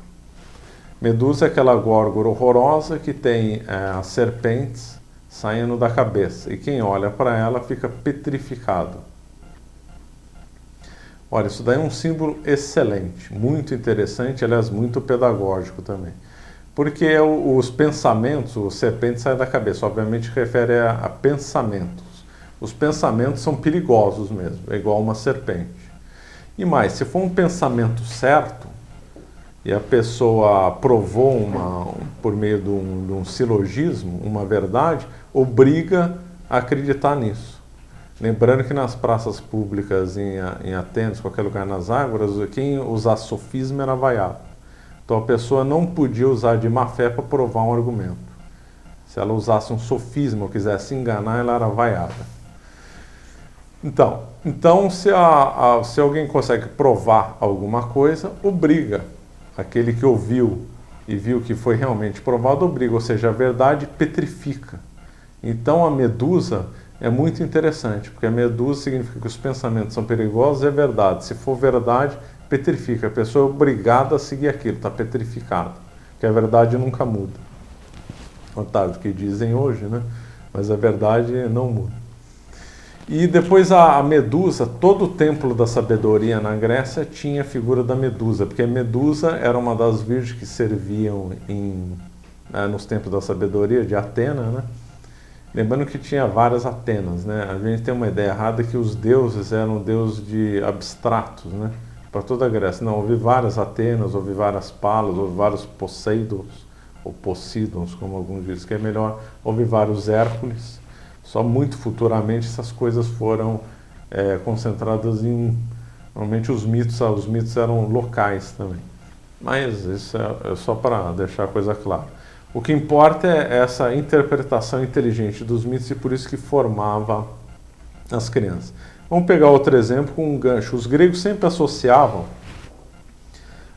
Medusa é aquela górgora horrorosa que tem as serpentes saindo da cabeça, e quem olha para ela fica petrificado. Olha, isso daí é um símbolo excelente, muito interessante, aliás, muito pedagógico também. Porque os pensamentos, os serpentes saem da cabeça, obviamente refere a pensamentos. Os pensamentos são perigosos mesmo, é igual uma serpente. E mais, se for um pensamento certo, e a pessoa provou por meio de um silogismo, uma verdade, obriga a acreditar nisso. Lembrando que nas praças públicas em Atenas, qualquer lugar nas águas, quem usasse sofisma era vaiado. Então a pessoa não podia usar de má fé para provar um argumento. Se ela usasse um sofisma ou quisesse enganar, ela era vaiada. Então se alguém consegue provar alguma coisa, obriga aquele que ouviu e viu que foi realmente provado, obriga, ou seja, a verdade petrifica. Então a Medusa é muito interessante, porque a Medusa significa que os pensamentos são perigosos, é verdade. Se for verdade, petrifica. A pessoa é obrigada a seguir aquilo, está petrificada. Porque a verdade nunca muda. Otávio, o que dizem hoje, né? Mas a verdade não muda. E depois a Medusa, todo o templo da sabedoria na Grécia tinha a figura da Medusa, porque a Medusa era uma das virgens que serviam nos templos da sabedoria de Atena, né? Lembrando que tinha várias Atenas, né? A gente tem uma ideia errada que os deuses eram deuses de abstratos, né? Para toda a Grécia. Não, houve várias Atenas, houve várias Palas, houve vários Poseidons, ou Poseidons, como alguns dizem que é melhor, houve vários Hércules. Só muito futuramente essas coisas foram concentradas em... Normalmente os mitos eram locais também. Mas isso é só para deixar a coisa clara. O que importa é essa interpretação inteligente dos mitos e por isso que formava as crianças. Vamos pegar outro exemplo com um gancho. Os gregos sempre associavam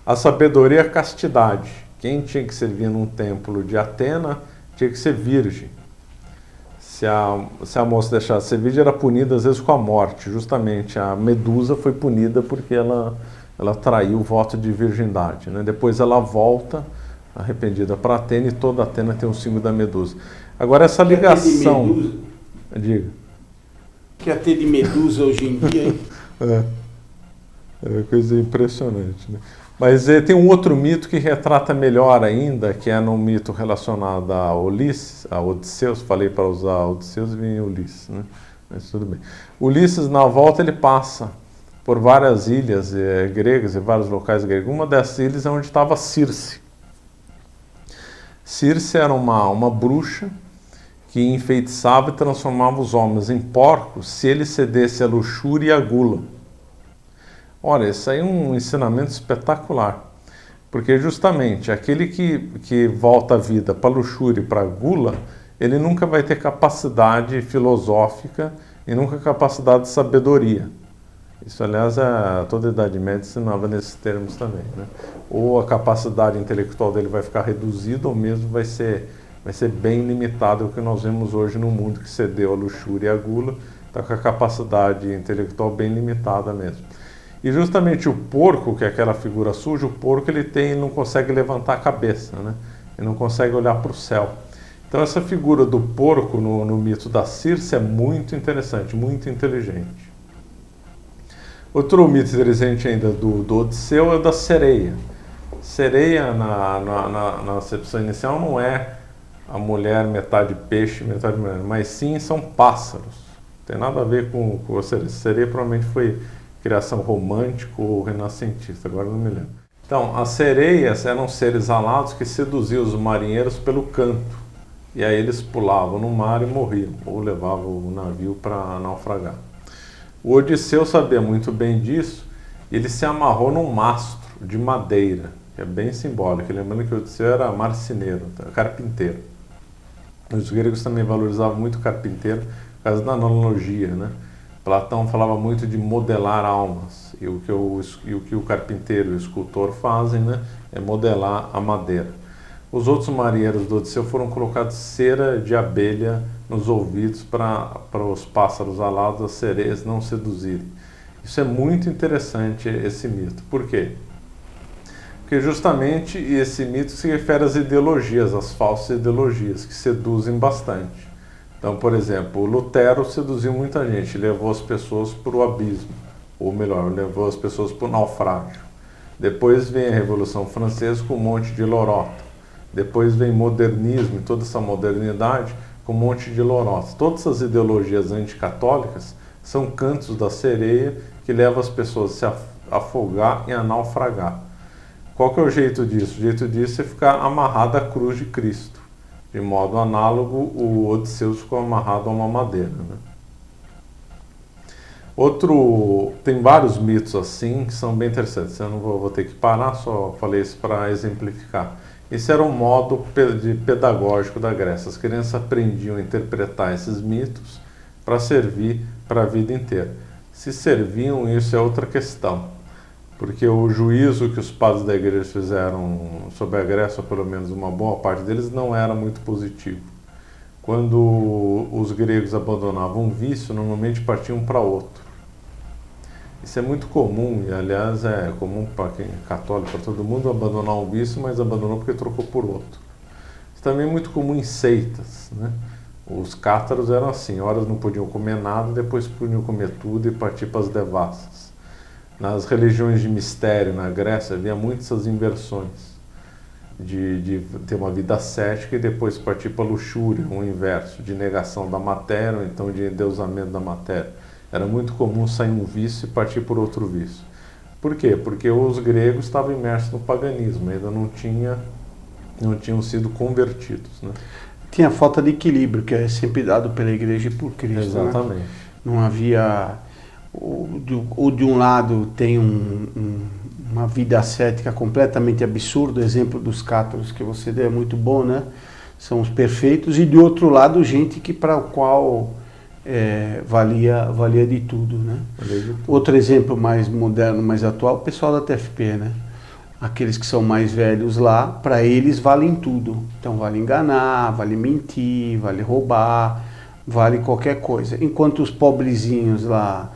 a sabedoria à castidade. Quem tinha que servir num templo de Atena tinha que ser virgem. Se a moça deixasse ser virgem, era punida às vezes com a morte. Justamente a Medusa foi punida porque ela traiu o voto de virgindade, né? Depois ela volta arrependida para Atena e toda Atena tem um símbolo da Medusa. Agora essa ligação... Diga. Que ter de Medusa hoje em dia, hein? É coisa impressionante, né? Mas tem um outro mito que retrata melhor ainda, que é no mito relacionado a Ulisses, a Odisseus. Falei para usar Odisseus e vem Ulisses, né? Mas tudo bem. Ulisses, na volta, ele passa por várias ilhas gregas e vários locais gregos. Uma dessas ilhas é onde estava Circe. Circe era uma bruxa que enfeitiçava e transformava os homens em porcos se ele cedesse à luxúria e à gula. Olha, isso aí é um ensinamento espetacular, porque justamente aquele que volta a vida para a luxúria e para a gula, ele nunca vai ter capacidade filosófica e nunca capacidade de sabedoria. Isso, aliás, toda a Idade Média ensinava nesses termos também, né? Ou a capacidade intelectual dele vai ficar reduzida, ou mesmo vai ser bem limitado, o que nós vemos hoje no mundo que cedeu à luxúria e à gula, está com a capacidade intelectual bem limitada mesmo. E justamente o porco, que é aquela figura suja, o porco ele não consegue levantar a cabeça, né? Ele não consegue olhar para o céu. Então essa figura do porco no mito da Circe é muito interessante, muito inteligente. Outro mito interessante ainda do Odisseu é o da sereia. Sereia, na acepção inicial, não é a mulher metade peixe, metade mulher, mas sim são pássaros. Não tem nada a ver com a sereia. Sereia provavelmente foi criação romântica ou renascentista, agora não me lembro. Então, as sereias eram seres alados que seduziam os marinheiros pelo canto. E aí eles pulavam no mar e morriam, ou levavam o navio para naufragar. O Odisseu sabia muito bem disso, e ele se amarrou num mastro de madeira, que é bem simbólico. Lembrando que o Odisseu era marceneiro, carpinteiro. Os gregos também valorizavam muito o carpinteiro por causa da analogia, né? Platão falava muito de modelar almas, e o que o carpinteiro e o escultor fazem, né, é modelar a madeira. Os outros marinheiros do Odisseu foram colocados cera de abelha nos ouvidos para os pássaros alados, as sereias, não seduzirem. Isso é muito interessante, esse mito. Por quê? Porque justamente esse mito se refere às ideologias, às falsas ideologias, que seduzem bastante. Então, por exemplo, Lutero seduziu muita gente, levou as pessoas para o abismo, ou melhor, levou as pessoas para o naufrágio. Depois vem a Revolução Francesa com um monte de lorota. Depois vem modernismo e toda essa modernidade com um monte de lorotas. Todas essas ideologias anticatólicas são cantos da sereia que levam as pessoas a se afogar e a naufragar. Qual que é o jeito disso? O jeito disso é ficar amarrado à cruz de Cristo. De modo análogo, o Odisseu ficou amarrado a uma madeira, né? Tem vários mitos assim que são bem interessantes. Eu não vou ter que parar, só falei isso para exemplificar. Esse era um modo pedagógico da Grécia. As crianças aprendiam a interpretar esses mitos para servir para a vida inteira. Se serviam, isso é outra questão. Porque o juízo que os padres da igreja fizeram sobre a Grécia, ou pelo menos uma boa parte deles, não era muito positivo. Quando os gregos abandonavam um vício, normalmente partiam para outro. Isso é muito comum, e aliás é comum para quem é católico, para todo mundo, abandonar um vício, mas abandonou porque trocou por outro. Isso também é muito comum em seitas, né? Os cátaros eram assim, horas não podiam comer nada, depois podiam comer tudo e partir para as devassas. Nas religiões de mistério na Grécia havia muitas essas inversões. de ter uma vida ascética e depois partir para a luxúria, o inverso, de negação da matéria, ou então de endeusamento da matéria. Era muito comum sair um vício e partir por outro vício. Por quê? Porque os gregos estavam imersos no paganismo, ainda não tinham sido convertidos, né? Tinha falta de equilíbrio, que é sempre dado pela igreja e por Cristo. Exatamente. Né? Não havia... Ou de um lado tem uma vida ascética completamente absurda, o exemplo dos cátaros que você deu é muito bom, né? São os perfeitos, e de outro lado gente que para o qual valia de tudo, né? Outro exemplo mais moderno, mais atual, o pessoal da TFP, né? Aqueles que são mais velhos lá, para eles valem tudo. Então vale enganar, vale mentir, vale roubar, vale qualquer coisa. Enquanto os pobrezinhos lá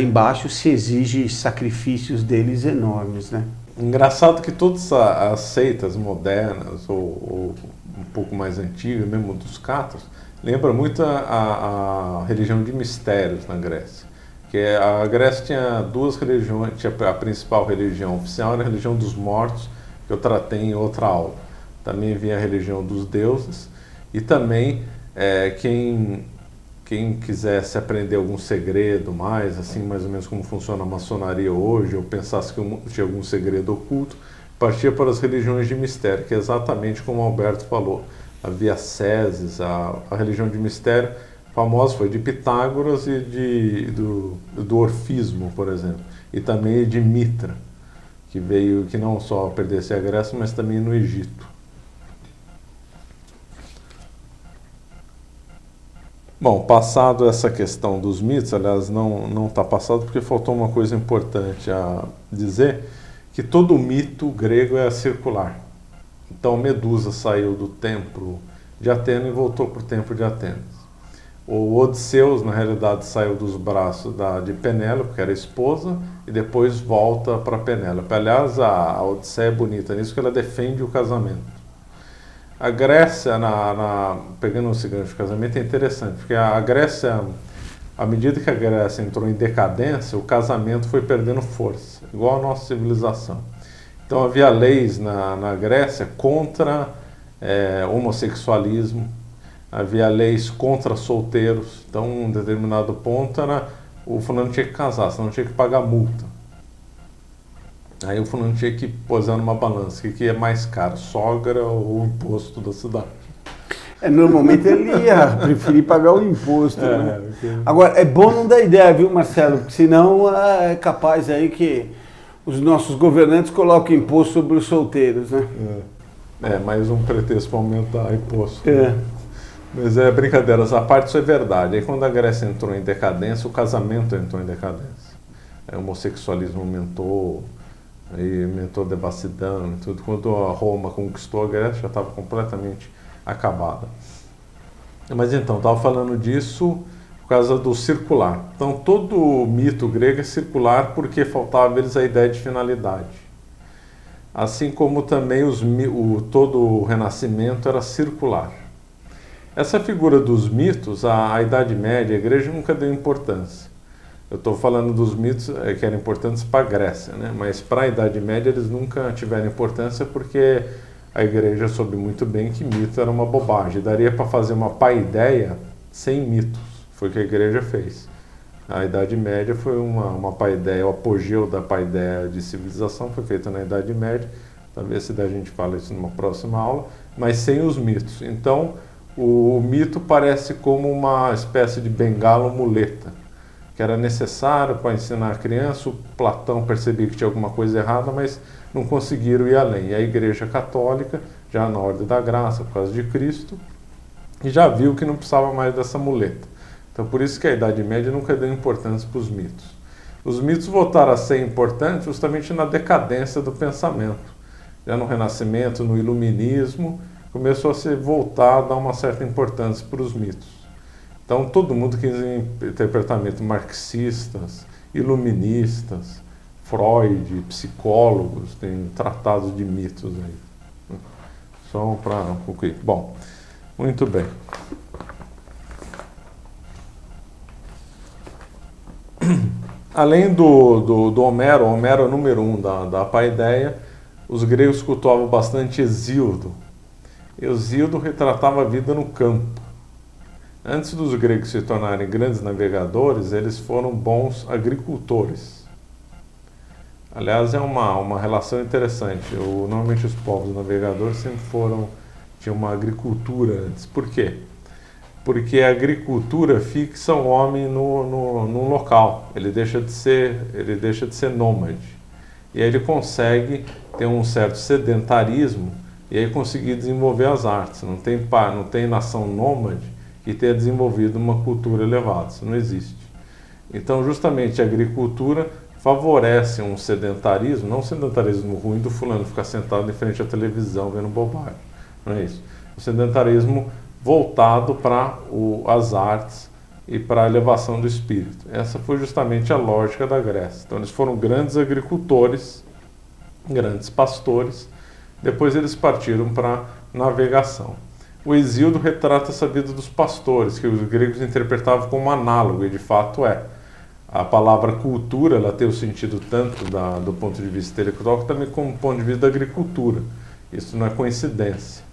embaixo se exige sacrifícios deles enormes, né? Engraçado que todas as seitas modernas, ou um pouco mais antigas, mesmo dos cátaros, lembra muito a religião de mistérios na Grécia. Que a Grécia tinha duas religiões, tinha a principal religião oficial era a religião dos mortos, que eu tratei em outra aula. Também vinha a religião dos deuses, e também quem quisesse aprender algum segredo mais, assim, mais ou menos como funciona a maçonaria hoje, ou pensasse que tinha algum segredo oculto, partia para as religiões de mistério, que é exatamente como o Alberto falou. Havia Ceses, a religião de mistério famosa foi de Pitágoras e do Orfismo, por exemplo, e também de Mitra, que não só pertencia à Grécia, mas também no Egito. Bom, passado essa questão dos mitos, aliás, não está passado porque faltou uma coisa importante a dizer, que todo mito grego é circular. Então Medusa saiu do templo de Atena e voltou para o templo de Atenas. O Odisseus, na realidade, saiu dos braços de Penélope, que era esposa, e depois volta para Penélope. Aliás, a Odisseia é bonita nisso, que ela defende o casamento. A Grécia, pegando esse gancho de casamento, é interessante, porque a Grécia, à medida que a Grécia entrou em decadência, o casamento foi perdendo força, igual a nossa civilização. Então havia leis na Grécia contra homossexualismo, havia leis contra solteiros. Então, um determinado ponto era o fulano tinha que casar, senão tinha que pagar multa. Aí o fulano tinha que posar numa balança, o que é mais caro, sogra ou o imposto da cidade? Normalmente ele ia preferir pagar o imposto. Né? Porque... Agora, é bom não dar ideia, viu, Marcelo? Porque senão é capaz aí que os nossos governantes colocam imposto sobre os solteiros, né? Mais um pretexto para aumentar imposto. Mas brincadeiras à parte, isso é verdade. Aí quando a Grécia entrou em decadência, o casamento entrou em decadência. O homossexualismo aumentou, aí aumentou a devassidão e tudo. Quando a Roma conquistou a Grécia, já estava completamente acabada. Mas então, estava falando disso por causa do circular. Então, todo o mito grego é circular porque faltava eles a ideia de finalidade. Assim como também todo o Renascimento era circular. Essa figura dos mitos, a Idade Média, a Igreja nunca deu importância. Eu estou falando dos mitos que eram importantes para a Grécia, né? Mas para a Idade Média eles nunca tiveram importância porque a Igreja soube muito bem que mito era uma bobagem. Daria para fazer uma paideia sem mitos. Foi o que a Igreja fez. A Idade Média foi uma paideia, o apogeu da paideia de civilização foi feita na Idade Média. Talvez se a gente fala isso numa próxima aula, mas sem os mitos. Então, o mito parece como uma espécie de bengala ou muleta, que era necessário para ensinar a criança. O Platão percebia que tinha alguma coisa errada, mas não conseguiram ir além. E a Igreja Católica, já na Ordem da Graça, por causa de Cristo, já viu que não precisava mais dessa muleta. Então, por isso que a Idade Média nunca deu importância para os mitos. Os mitos voltaram a ser importantes justamente na decadência do pensamento. Já no Renascimento, no Iluminismo, começou a se voltar a dar uma certa importância para os mitos. Então, todo mundo quis interpretar mitos marxistas, iluministas, Freud, psicólogos, tem tratados de mitos aí. Só para concluir. Bom, muito bem. Além do Homero, o Homero é o número 1 da paideia, Os gregos cultuavam bastante Hesíodo. Hesíodo retratava a vida no campo. Antes dos gregos se tornarem grandes navegadores, eles foram bons agricultores. Aliás, é uma relação interessante. Normalmente os povos navegadores sempre tinham uma agricultura antes. Por quê? Porque a agricultura fixa o homem num local. Ele deixa de ser nômade. E aí ele consegue ter um certo sedentarismo e aí conseguir desenvolver as artes. Não tem nação nômade que tenha desenvolvido uma cultura elevada. Isso não existe. Então, justamente a agricultura favorece um sedentarismo, não um sedentarismo ruim do fulano ficar sentado em frente à televisão vendo bobagem. Não é isso. O sedentarismo voltado para as artes e para a elevação do espírito. Essa foi justamente a lógica da Grécia. Então eles foram grandes agricultores, grandes pastores, depois eles partiram para a navegação. O Hesíodo retrata essa vida dos pastores, que os gregos interpretavam como análogo, e de fato é. A palavra cultura, ela tem o sentido tanto do ponto de vista intelectual, que também como ponto de vista da agricultura. Isso não é coincidência.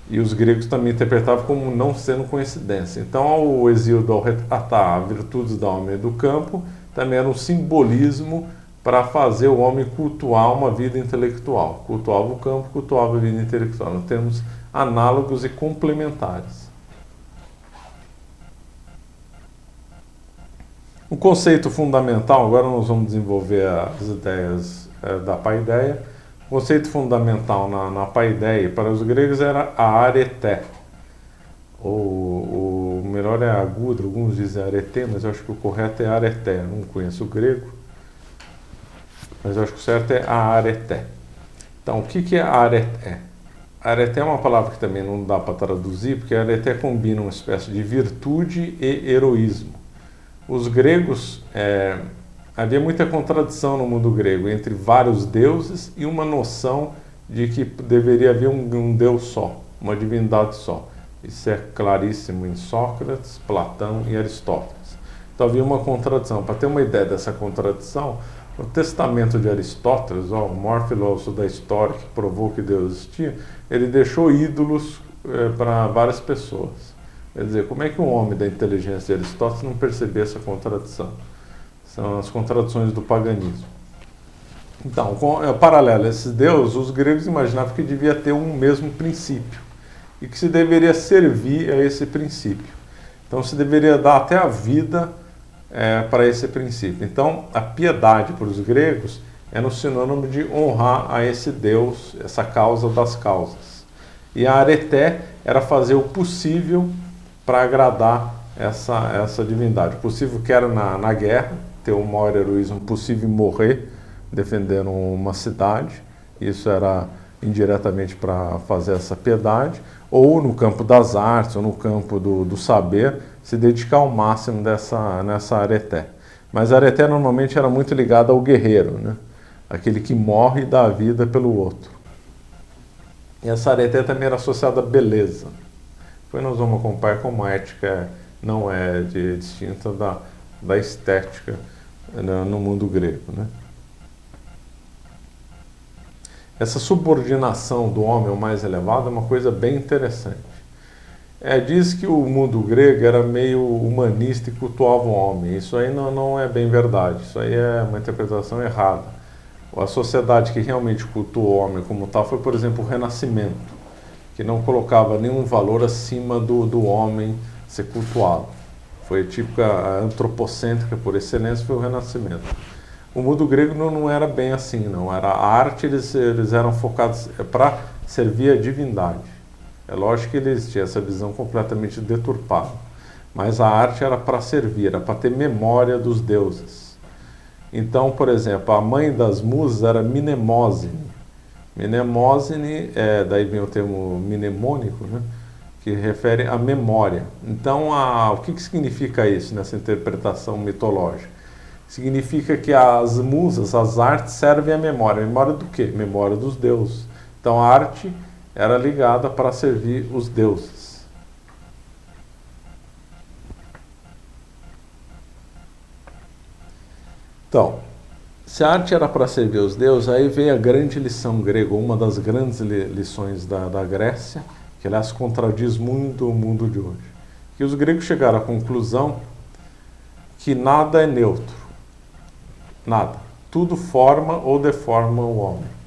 E os gregos também interpretavam como não sendo coincidência. Então, o Hesíodo, ao retratar virtudes da homem do campo, também era um simbolismo para fazer o homem cultuar uma vida intelectual. Cultuava o campo, cultuava a vida intelectual. Nós temos análogos e complementares. O conceito fundamental, agora nós vamos desenvolver as ideias da paideia. O conceito fundamental na paideia para os gregos era a areté. O melhor é agudo, alguns dizem areté, mas eu acho que o correto é areté. Eu não conheço o grego, mas eu acho que o certo é a areté. Então, o que é a areté? A areté é uma palavra que também não dá para traduzir, porque a areté combina uma espécie de virtude e heroísmo. Os gregos... havia muita contradição no mundo grego entre vários deuses e uma noção de que deveria haver um Deus só, uma divindade só. Isso é claríssimo em Sócrates, Platão e Aristóteles. Então havia uma contradição. Para ter uma ideia dessa contradição, o testamento de Aristóteles, o maior filósofo da história que provou que Deus existia, ele deixou ídolos para várias pessoas. Quer dizer, como é que um homem da inteligência de Aristóteles não percebeu essa contradição? São as contradições do paganismo. Então, paralelo a esses deuses, os gregos imaginavam que devia ter um mesmo princípio e que se deveria servir a esse princípio. Então, se deveria dar até a vida para esse princípio. Então, a piedade para os gregos é no sinônimo de honrar a esse Deus, essa causa das causas. E a areté era fazer o possível para agradar essa divindade. O possível que era na guerra, ter o maior heroísmo possível e morrer defendendo uma cidade. Isso era indiretamente para fazer essa piedade. Ou no campo das artes, ou no campo do saber, se dedicar ao máximo nessa areté. Mas a areté normalmente era muito ligada ao guerreiro, né? Aquele que morre e dá a vida pelo outro. E essa areté também era associada à beleza. Depois nós vamos acompanhar como a ética não é distinta da estética no mundo grego, né? Essa subordinação do homem ao mais elevado é uma coisa bem interessante. Diz que o mundo grego era meio humanista e cultuava o homem. Isso aí não é bem verdade. Isso aí é uma interpretação errada. A sociedade que realmente cultuou o homem como tal foi, por exemplo, o Renascimento, que não colocava nenhum valor acima do homem ser cultuado. Foi típica antropocêntrica por excelência, foi o Renascimento. O mundo grego não era bem assim, não. Era a arte, eles eram focados para servir a divindade. É lógico que eles tinham essa visão completamente deturpada, mas a arte era para servir, era para ter memória dos deuses. Então, por exemplo, a mãe das musas era Mnemósine. Mnemósine, daí vem o termo mnemônico, né? Que refere à memória. Então, o que significa isso nessa interpretação mitológica? Significa que as musas, as artes, servem à memória. Memória do quê? Memória dos deuses. Então, a arte era ligada para servir os deuses. Então, Se a arte era para servir os deuses, aí veio a grande lição grega, uma das grandes lições da Grécia, que aliás contradiz muito o mundo de hoje. Que os gregos chegaram à conclusão que nada é neutro. Nada. Tudo forma ou deforma o homem.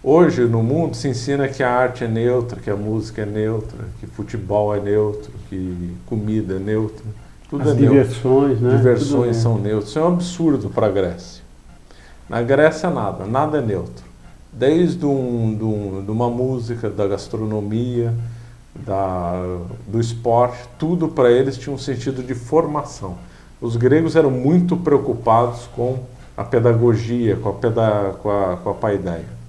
Hoje, no mundo, se ensina que a arte é neutra, que a música é neutra, que futebol é neutro, que comida é neutra. Tudo As é neutro. diversões, né? Diversões são neutras. Isso é um absurdo para a Grécia. Na Grécia, nada é neutro. Desde uma música, da gastronomia, do esporte, tudo para eles tinha um sentido de formação. Os gregos eram muito preocupados com a pedagogia, com a paideia.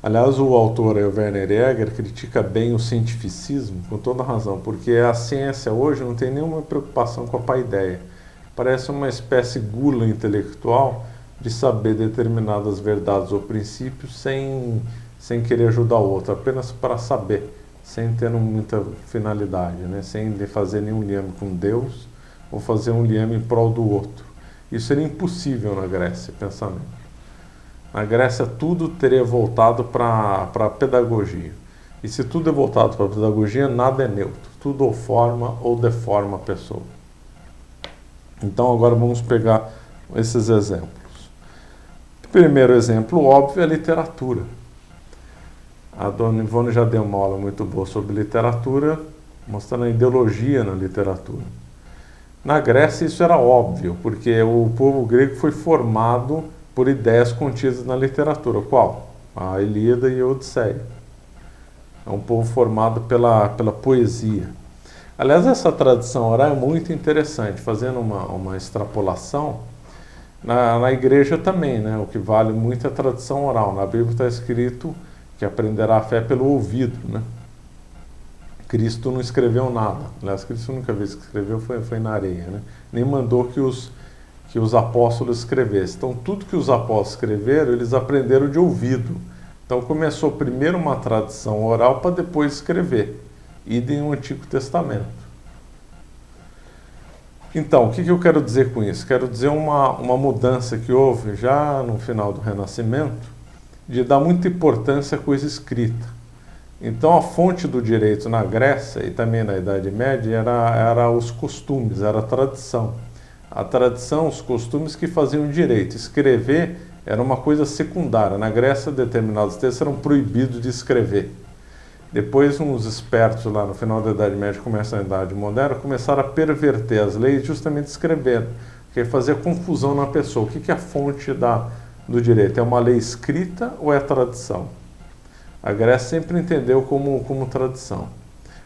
Aliás, o autor Werner Jäger critica bem o cientificismo, com toda razão, porque a ciência hoje não tem nenhuma preocupação com a paideia. Parece uma espécie de gula intelectual de saber determinadas verdades ou princípios sem querer ajudar o outro, apenas para saber, sem ter muita finalidade, né? Sem fazer nenhum liame com Deus ou fazer um liame em prol do outro. Isso seria impossível na Grécia, pensamento. Na Grécia tudo teria voltado para a pedagogia. E se tudo é voltado para a pedagogia, nada é neutro. Tudo ou forma ou deforma a pessoa. Então agora vamos pegar esses exemplos. O primeiro exemplo óbvio é a literatura. A dona Ivone já deu uma aula muito boa sobre literatura, mostrando a ideologia na literatura. Na Grécia isso era óbvio, porque o povo grego foi formado por ideias contidas na literatura. Qual? A Ilíada e a Odisseia. É um povo formado pela poesia. Aliás, essa tradição oral é muito interessante, fazendo uma extrapolação, na igreja também, né? O que vale muito é a tradição oral. Na Bíblia está escrito que aprenderá a fé pelo ouvido, né? Cristo não escreveu nada. Aliás, Cristo a única vez que escreveu foi na areia, né? Nem mandou que os apóstolos escrevessem. Então, tudo que os apóstolos escreveram, eles aprenderam de ouvido. Então, começou primeiro uma tradição oral para depois escrever. Idem no Antigo Testamento. Então, o que eu quero dizer com isso? Quero dizer uma mudança que houve já no final do Renascimento, de dar muita importância à coisa escrita. Então, a fonte do direito na Grécia e também na Idade Média era os costumes, era a tradição. A tradição, os costumes que faziam direito. Escrever era uma coisa secundária. Na Grécia, determinados textos eram proibidos de escrever. Depois, uns espertos lá no final da Idade Média, começam a Idade Moderna, começaram a perverter as leis justamente escrevendo, que é fazer confusão na pessoa. O que é a fonte do direito? É uma lei escrita ou é tradição? A Grécia sempre entendeu como tradição.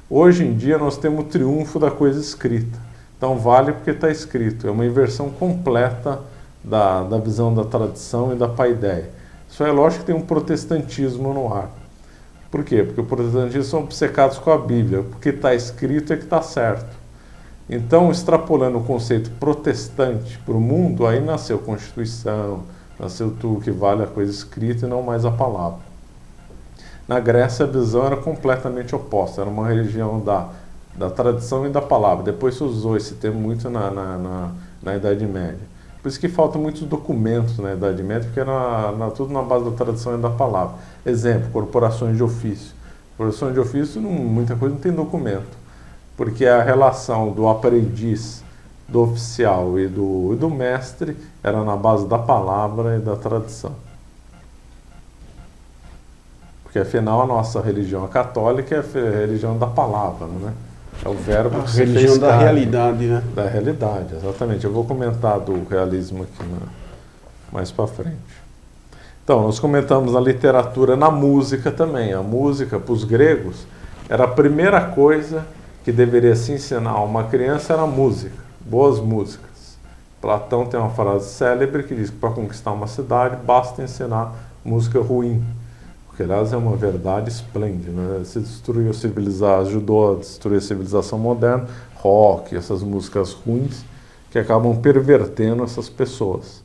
Hoje em dia, nós temos o triunfo da coisa escrita. Então, vale porque está escrito. É uma inversão completa da visão da tradição e da paideia. Isso é lógico que tem um protestantismo no ar. Por quê? Porque os protestantistas são obcecados com a Bíblia. Porque está escrito é que está certo. Então, extrapolando o conceito protestante para o mundo, aí nasceu a Constituição, nasceu tudo que vale a coisa escrita e não mais a palavra. Na Grécia, a visão era completamente oposta. Era uma religião da tradição e da palavra. Depois se usou esse termo muito na Idade Média. Por isso que faltam muitos documentos na Idade Média, porque era tudo na base da tradição e da palavra. Exemplo, corporações de ofício. Corporações de ofício, muita coisa não tem documento, porque a relação do aprendiz, do oficial e do mestre era na base da palavra e da tradição. Porque afinal a nossa religião católica é a religião da palavra, né? É o verbo que se fez carne. A religião da realidade, né? Da realidade, exatamente. Eu vou comentar do realismo aqui mais para frente. Então, nós comentamos na literatura, na música também. A música, para os gregos, era a primeira coisa que deveria se ensinar a uma criança, era a música, boas músicas. Platão tem uma frase célebre que diz que para conquistar uma cidade basta ensinar música ruim. Porque, aliás, é uma verdade esplêndida, né? Se destruiu ajudou a destruir a civilização moderna, rock, essas músicas ruins, que acabam pervertendo essas pessoas.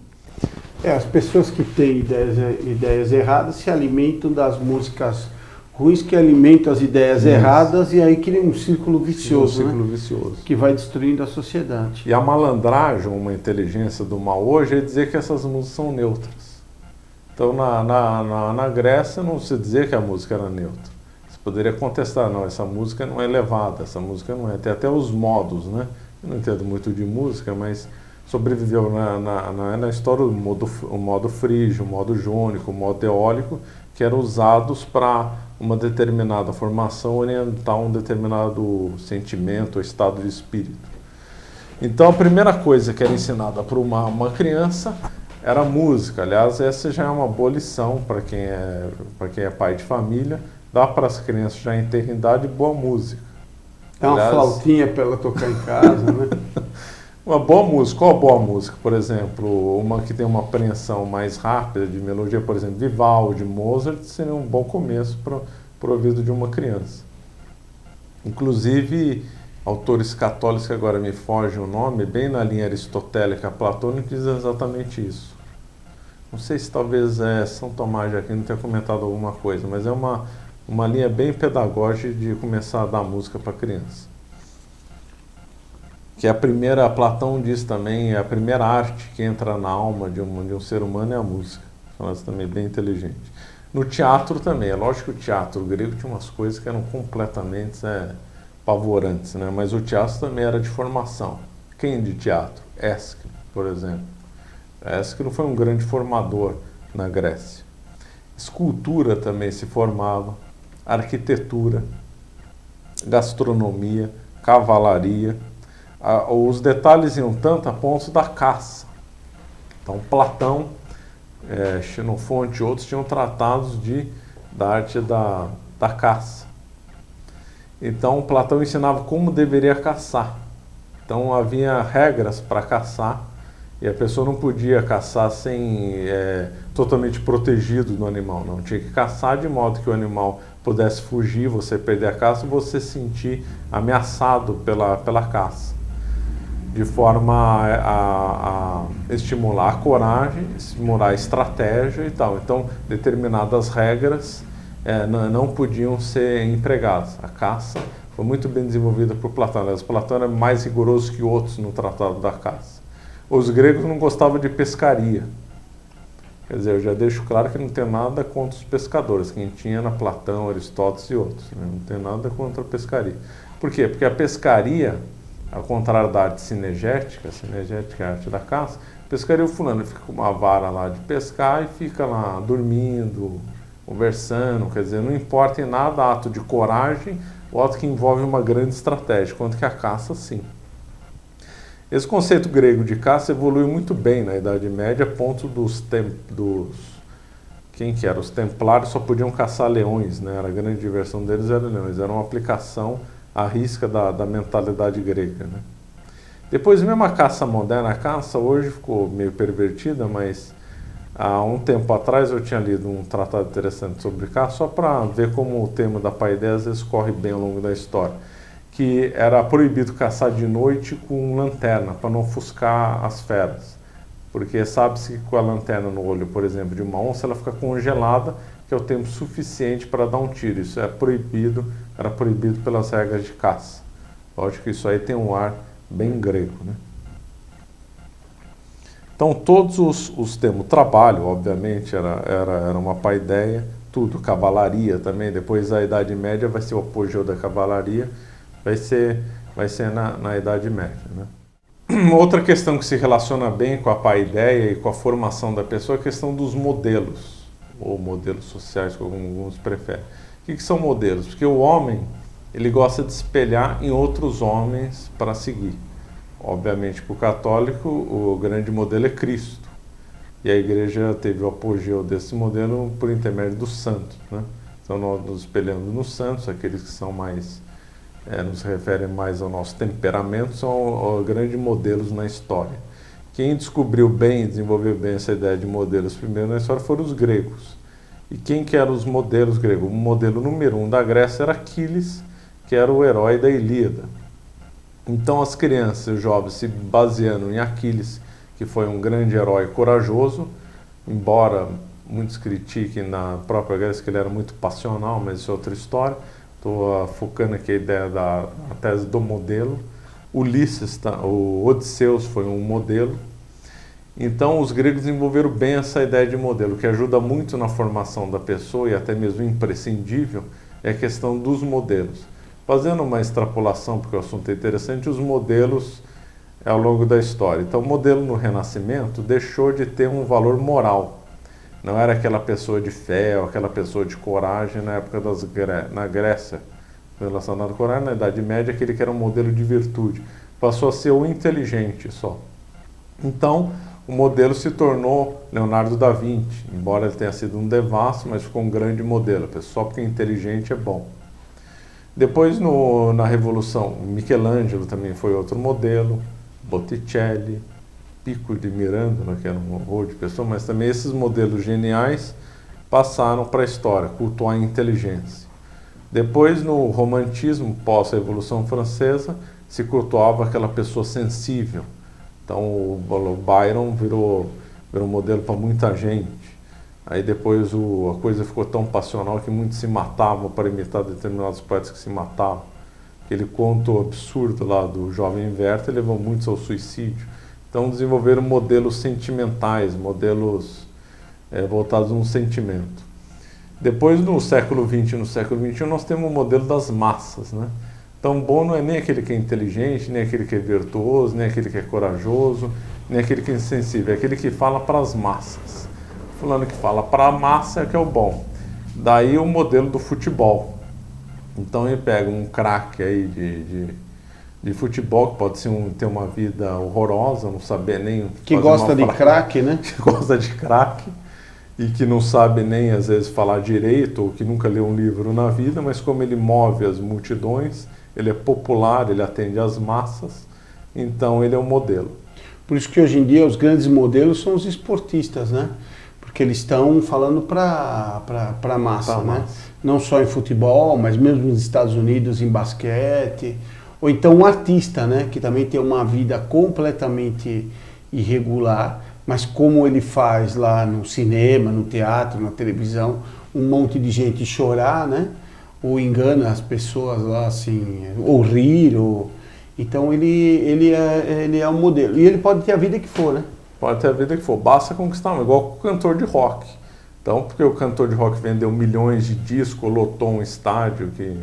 As pessoas que têm ideias erradas se alimentam das músicas ruins que alimentam as ideias erradas e aí cria um círculo vicioso, vicioso. Que vai destruindo a sociedade. E a malandragem, uma inteligência do mal hoje, é dizer que essas músicas são neutras. Então, na Grécia, não se dizia que a música era neutra. Você poderia contestar, não, essa música não é elevada, essa música não é. Tem até os modos, né? Eu não entendo muito de música, mas sobreviveu na história o modo frígio, o modo jônico, o modo eólico, que eram usados para uma determinada formação orientar um determinado sentimento ou estado de espírito. Então a primeira coisa que era ensinada para uma criança era música. Aliás, essa já é uma boa lição para quem é pai de família, dá para as crianças já em ter idade boa música. Dá uma flautinha para ela tocar em casa, né? Uma boa música, qual boa música? Por exemplo, uma que tem uma apreensão mais rápida de melodia, por exemplo, Vivaldi, Mozart, seria um bom começo para o ouvido de uma criança. Inclusive, autores católicos, que agora me foge o nome, bem na linha aristotélica, platônica, dizem exatamente isso. Não sei se talvez São Tomás de Aquino tenha comentado alguma coisa, mas é uma linha bem pedagógica de começar a dar música para criança. Que Platão diz também, a primeira arte que entra na alma de um ser humano é a música. Isso também bem inteligente. No teatro também, é lógico que o teatro grego tinha umas coisas que eram completamente pavorantes, né? Mas o teatro também era de formação. Quem de teatro? Ésquilo, por exemplo. Ésquilo foi um grande formador na Grécia. Escultura também se formava, arquitetura, gastronomia, cavalaria. Os detalhes iam tanto a ponto da caça. Então Platão, Xenofonte e outros tinham tratados da arte da caça. Então Platão ensinava como deveria caçar. Então havia regras para caçar e a pessoa não podia caçar totalmente protegido do animal, não. Tinha que caçar de modo que o animal pudesse fugir, você perder a caça e você se sentir ameaçado pela caça. De forma a estimular a coragem, estimular a estratégia e tal. Então, determinadas regras não podiam ser empregadas. A caça foi muito bem desenvolvida por Platão. Aliás, Platão era mais rigoroso que outros no tratado da caça. Os gregos não gostavam de pescaria. Quer dizer, eu já deixo claro que não tem nada contra os pescadores. Quem tinha era Platão, Aristóteles e outros. Né? Não tem nada contra a pescaria. Por quê? Porque a pescaria, ao contrário da arte cinegética é a arte da caça, pescaria o fulano fica com uma vara lá de pescar e fica lá dormindo, conversando, quer dizer, não importa em nada ato de coragem, o ato que envolve uma grande estratégia, quanto que a caça sim. Esse conceito grego de caça evoluiu muito bem na Idade Média, a ponto quem que era? Os templários só podiam caçar leões, né? A grande diversão deles era leões, era uma aplicação à risca da mentalidade grega, né? Depois, mesmo a caça moderna, a caça hoje ficou meio pervertida, mas há um tempo atrás eu tinha lido um tratado interessante sobre caça, só para ver como o tema da paideia às vezes corre bem ao longo da história, que era proibido caçar de noite com lanterna, para não ofuscar as feras, porque sabe-se que com a lanterna no olho, por exemplo, de uma onça, ela fica congelada, que é o tempo suficiente para dar um tiro. Isso era proibido pelas regras de caça. Lógico que isso aí tem um ar bem grego, né? Então todos os termos, trabalho, obviamente, era uma paideia, tudo, cavalaria também, depois da Idade Média vai ser o apogeu da cavalaria, vai ser na Idade Média, né? Outra questão que se relaciona bem com a paideia e com a formação da pessoa é a questão dos modelos, ou modelos sociais, como alguns preferem. O que são modelos? Porque o homem, ele gosta de espelhar em outros homens para seguir. Obviamente, para o católico, o grande modelo é Cristo. E a igreja teve o apogeu desse modelo por intermédio dos santos, né? Então, nós nos espelhamos nos santos, aqueles que são mais, nos referem mais ao nosso temperamento, são grandes modelos na história. Quem descobriu bem, desenvolveu bem essa ideia de modelos primeiro na história foram os gregos. E quem que eram os modelos gregos? O modelo número 1 da Grécia era Aquiles, que era o herói da Ilíada. Então as crianças e os jovens se baseando em Aquiles, que foi um grande herói corajoso, embora muitos critiquem na própria Grécia que ele era muito passional, mas isso é outra história. Estou focando aqui a ideia da tese do modelo. Ulisses, o Odisseus foi um modelo. Então os gregos desenvolveram bem essa ideia de modelo, que ajuda muito na formação da pessoa e até mesmo imprescindível é a questão dos modelos. Fazendo uma extrapolação, porque o assunto é interessante, os modelos ao longo da história. Então o modelo no Renascimento deixou de ter um valor moral. Não era aquela pessoa de fé ou aquela pessoa de coragem na época na Grécia. Relacionado à coragem, na Idade Média, aquele que era um modelo de virtude. Passou a ser o inteligente só. Então, o modelo se tornou Leonardo da Vinci, embora ele tenha sido um devasso, mas ficou um grande modelo. Só porque é inteligente é bom. Depois, na Revolução, Michelangelo também foi outro modelo, Botticelli, Pico de Mirandola, que era um horror de pessoa, mas também esses modelos geniais passaram para a história, cultuar a inteligência. Depois, no Romantismo, pós-Revolução Francesa, se cultuava aquela pessoa sensível. Então, o Byron virou um modelo para muita gente. Aí depois a coisa ficou tão passional que muitos se matavam para imitar determinados poetas que se matavam. Aquele conto absurdo lá do jovem Werther levou muitos ao suicídio. Então desenvolveram modelos sentimentais, modelos voltados a um sentimento. Depois, no século XX e no século XXI, nós temos o modelo das massas, né? Então, bom não é nem aquele que é inteligente, nem aquele que é virtuoso, nem aquele que é corajoso, nem aquele que é insensível, é aquele que fala para as massas. Fulano que fala para a massa é que é o bom. Daí o modelo do futebol. Então ele pega um craque aí de futebol, que pode ter uma vida horrorosa, não saber nem... Que gosta de craque, né? Que gosta de craque e que não sabe nem, às vezes, falar direito, ou que nunca leu um livro na vida, mas como ele move as multidões, ele é popular, ele atende às massas, então ele é um modelo. Por isso que hoje em dia os grandes modelos são os esportistas, né? Porque eles estão falando para a massa, né? Não só em futebol, mas mesmo nos Estados Unidos em basquete. Ou então um artista, né? Que também tem uma vida completamente irregular, mas como ele faz lá no cinema, no teatro, na televisão, um monte de gente chorar, né? Ou engana as pessoas lá, assim, ou rir, ou... Então ele é um modelo. E ele pode ter a vida que for, né? Pode ter a vida que for, basta conquistar, igual o cantor de rock. Então, porque o cantor de rock vendeu milhões de discos, lotou um estádio que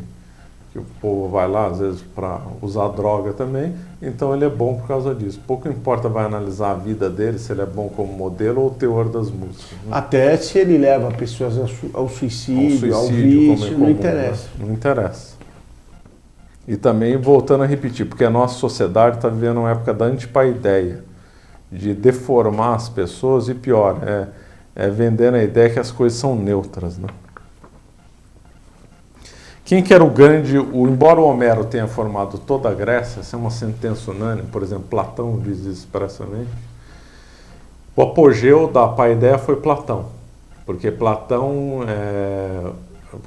o povo vai lá, às vezes, para usar droga também, então ele é bom por causa disso. Pouco importa vai analisar a vida dele, se ele é bom como modelo ou o teor das músicas. Né? Até se ele leva pessoas ao suicídio, ao vício, não interessa. Né? Não interessa. E também, voltando a repetir, porque a nossa sociedade está vivendo uma época da antipaideia, de deformar as pessoas e pior, vendendo a ideia que as coisas são neutras, né? Quem que era o grande, embora o Homero tenha formado toda a Grécia, essa é uma sentença unânime, por exemplo, Platão diz isso expressamente, o apogeu da paideia foi Platão, porque Platão,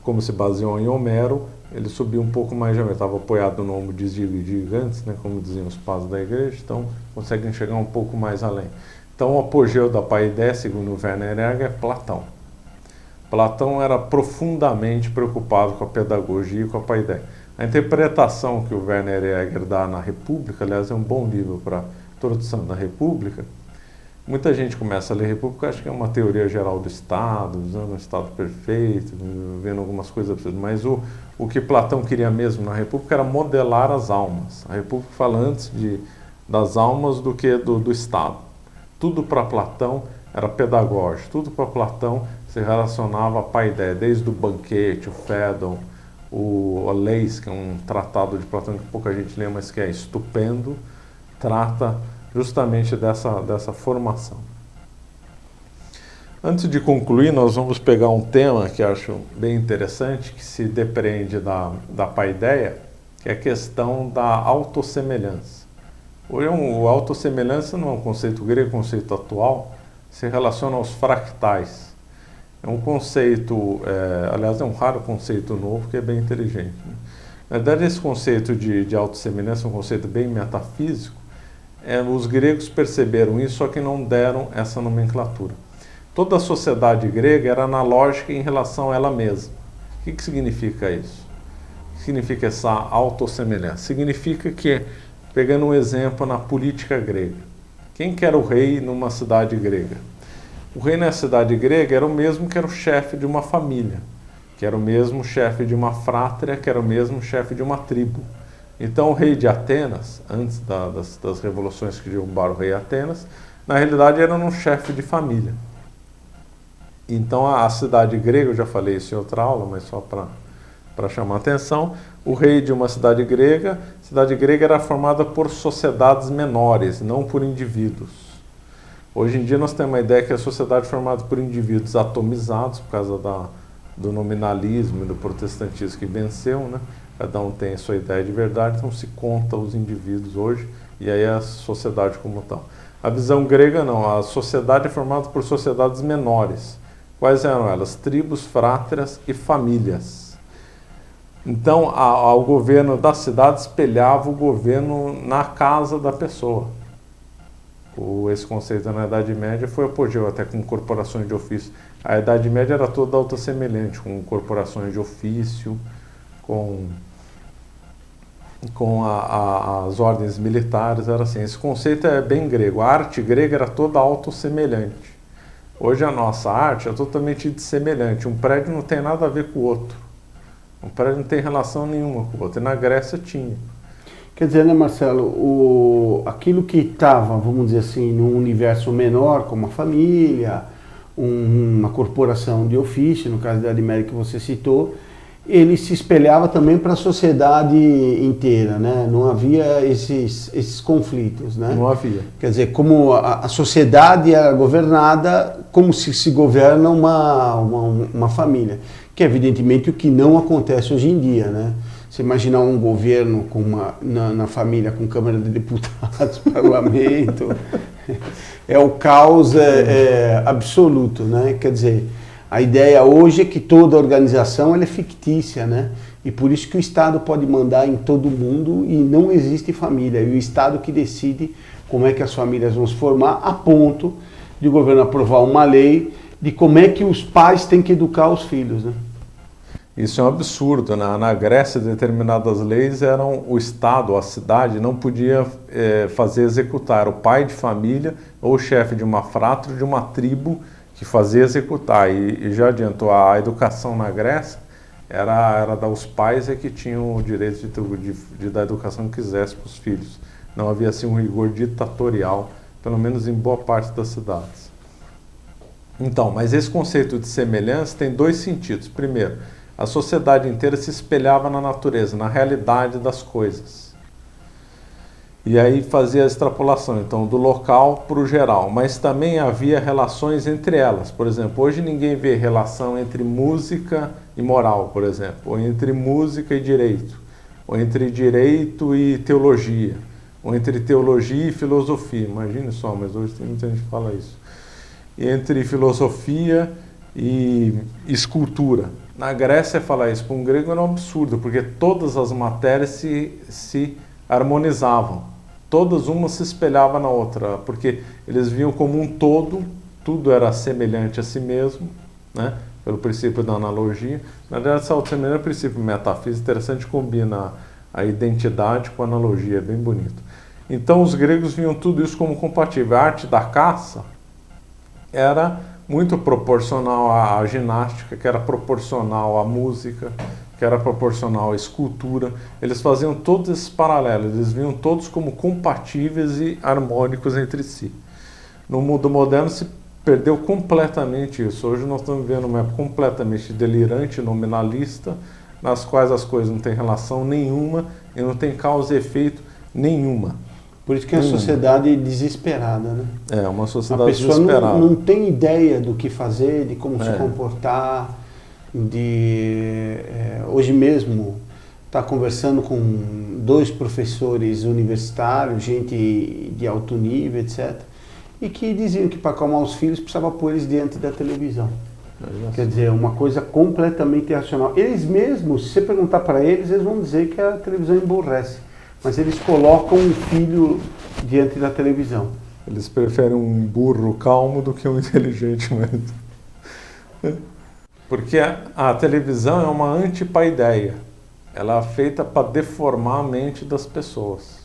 como se baseou em Homero, ele subiu um pouco mais, já estava apoiado no ombro de gigantes, né, como diziam os padres da igreja, então conseguem chegar um pouco mais além. Então o apogeu da paideia, segundo Werner Heger, é Platão. Platão era profundamente preocupado com a pedagogia e com a paideia. A interpretação que o Werner Heger dá na República, aliás, é um bom livro para introdução da República. Muita gente começa a ler República, acha que é uma teoria geral do Estado, usando um Estado perfeito, vendo algumas coisas absurdas, mas o que Platão queria mesmo na República era modelar as almas. A República fala antes das almas do que do Estado. Tudo para Platão era pedagógico, tudo para Platão se relacionava à paideia, desde o banquete, o Fédon, a Leis, que é um tratado de Platão que pouca gente lê, mas que é estupendo, trata justamente dessa formação. Antes de concluir, nós vamos pegar um tema que acho bem interessante, que se depreende da paideia, que é a questão da autossemelhança. Hoje, a autossemelhança não é um conceito grego, é um conceito atual, se relaciona aos fractais. É um conceito, aliás, é um raro conceito novo, que é bem inteligente. Né? Na verdade, esse conceito de autossemelhança é um conceito bem metafísico. Os gregos perceberam isso, só que não deram essa nomenclatura. Toda a sociedade grega era analógica em relação a ela mesma. O que significa isso? O que significa essa autossemelhança? Significa que, pegando um exemplo na política grega, quem que era o rei numa cidade grega? O rei na cidade grega era o mesmo que era o chefe de uma família, que era o mesmo chefe de uma frátria, que era o mesmo chefe de uma tribo. Então o rei de Atenas, antes das revoluções que derrubaram o rei de Atenas, na realidade era um chefe de família. Então a cidade grega, eu já falei isso em outra aula, mas só para chamar a atenção, o rei de uma cidade grega era formada por sociedades menores, não por indivíduos. Hoje em dia nós temos uma ideia que a sociedade é formada por indivíduos atomizados, por causa do nominalismo e do protestantismo que venceu, né? Cada um tem a sua ideia de verdade, então se conta os indivíduos hoje, e aí a sociedade como tal. A visão grega não, a sociedade é formada por sociedades menores. Quais eram elas? Tribos, frátrias e famílias. Então o governo da cidade espelhava o governo na casa da pessoa. Esse conceito na Idade Média foi apogeu até com corporações de ofício. A Idade Média era toda autossemelhante, com corporações de ofício, com as ordens militares, era assim. Esse conceito é bem grego. A arte grega era toda autossemelhante. Hoje a nossa arte é totalmente dissemelhante. Um prédio não tem nada a ver com o outro. Um prédio não tem relação nenhuma com o outro. E na Grécia tinha. Quer dizer, né, Marcelo, aquilo que estava, vamos dizer assim, num universo menor, como a família, uma corporação de ofício, no caso da Idade Média que você citou, ele se espelhava também para a sociedade inteira, né? Não havia esses conflitos, né? Não havia. Quer dizer, como a sociedade era governada como se governa uma família, que é evidentemente o que não acontece hoje em dia, né? Você imaginar um governo com na família com Câmara de Deputados, Parlamento, é o caos absoluto, né? Quer dizer, a ideia hoje é que toda organização ela é fictícia, né? E por isso que o Estado pode mandar em todo mundo e não existe família. E o Estado que decide como é que as famílias vão se formar, a ponto de o governo aprovar uma lei de como é que os pais têm que educar os filhos, né? Isso é um absurdo. Na Grécia, determinadas leis eram o Estado, a cidade, não podia fazer executar. Era o pai de família ou o chefe de uma frátria, de uma tribo, que fazia executar. E já adiantou, a educação na Grécia era os pais que tinham o direito de dar a educação que quisesse para os filhos. Não havia assim um rigor ditatorial, pelo menos em boa parte das cidades. Então, mas esse conceito de semelhança tem dois sentidos. Primeiro, a sociedade inteira se espelhava na natureza, na realidade das coisas. E aí fazia a extrapolação, então, do local para o geral. Mas também havia relações entre elas. Por exemplo, hoje ninguém vê relação entre música e moral, por exemplo, ou entre música e direito, ou entre direito e teologia, ou entre teologia e filosofia. Imagine só, mas hoje tem muita gente que fala isso. E entre filosofia e escultura. Na Grécia, falar isso para um grego era um absurdo, porque todas as matérias se harmonizavam. Todas uma se espelhava na outra, porque eles viam como um todo, tudo era semelhante a si mesmo, né? Pelo princípio da analogia. Na verdade, essa autossemelhança é um princípio metafísico interessante, combina a identidade com a analogia, é bem bonito. Então, os gregos viam tudo isso como compatível. A arte da caça era muito proporcional à ginástica, que era proporcional à música, que era proporcional à escultura. Eles faziam todos esses paralelos, eles viam todos como compatíveis e harmônicos entre si. No mundo moderno se perdeu completamente isso. Hoje nós estamos vivendo uma época completamente delirante, nominalista, nas quais as coisas não têm relação nenhuma e não tem causa e efeito nenhuma. Por isso que é uma sociedade desesperada, né? É, uma sociedade desesperada. A pessoa não tem ideia do que fazer, de como se comportar, hoje mesmo está conversando com 2 professores universitários, gente de alto nível, etc., e que diziam que para acalmar os filhos precisava pôr eles diante da televisão. Quer dizer, uma coisa completamente irracional. Eles mesmos, se você perguntar para eles, eles vão dizer que a televisão emburrece. Mas eles colocam um filho diante da televisão. Eles preferem um burro calmo do que um inteligente, mas... Porque a televisão é uma antipaideia. Ela é feita para deformar a mente das pessoas.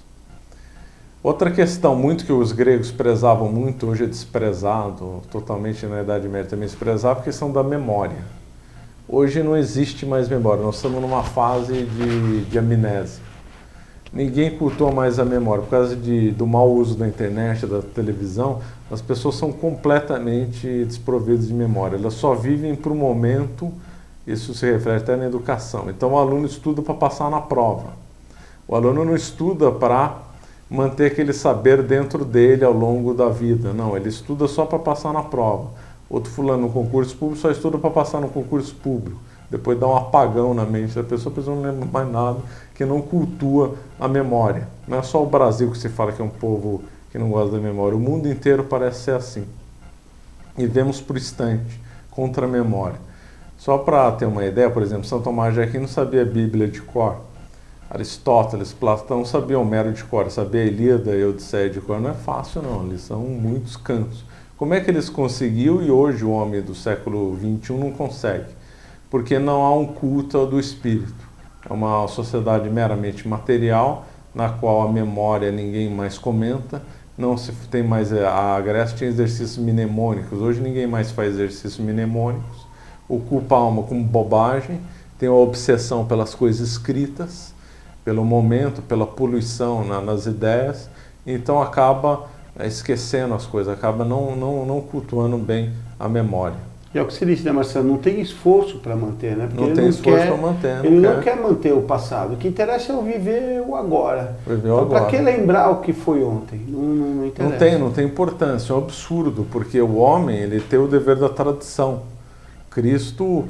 Outra questão muito que os gregos prezavam muito, hoje é desprezado, totalmente na Idade Média também desprezava, a questão da memória. Hoje não existe mais memória, nós estamos numa fase de amnésia. Ninguém cultua mais a memória. Por causa do mau uso da internet, da televisão, as pessoas são completamente desprovidas de memória. Elas só vivem para o momento, isso se reflete até na educação. Então o aluno estuda para passar na prova. O aluno não estuda para manter aquele saber dentro dele ao longo da vida. Não, ele estuda só para passar na prova. Outro fulano no concurso público só estuda para passar no concurso público. Depois dá um apagão na mente da pessoa, a pessoa não lembra mais nada, que não cultua a memória. Não é só o Brasil que se fala que é um povo que não gosta da memória. O mundo inteiro parece ser assim. E vemos por instante, contra a memória. Só para ter uma ideia, por exemplo, São Tomás de Aquino sabia a Bíblia de cor. Aristóteles, Platão sabiam Homero de cor, sabia a Ilíada e a Odisseia de cor. Não é fácil não, eles são muitos cantos. Como é que eles conseguiram e hoje o homem do século XXI não consegue? Porque não há um culto do espírito. É uma sociedade meramente material, na qual a memória ninguém mais comenta, não se tem mais, a Grécia tinha exercícios mnemônicos, hoje ninguém mais faz exercícios mnemônicos, ocupa a alma com bobagem, tem uma obsessão pelas coisas escritas, pelo momento, pela poluição nas ideias, então acaba esquecendo as coisas, acaba não cultuando bem a memória. E é o que você disse, né, Marcelo? Não tem esforço para manter, né? Porque não tem esforço para manter. Ele não quer manter o passado. O que interessa é o viver o agora. Então, para que lembrar o que foi ontem? Não interessa. Não tem importância. É um absurdo, porque o homem ele tem o dever da tradição. Cristo,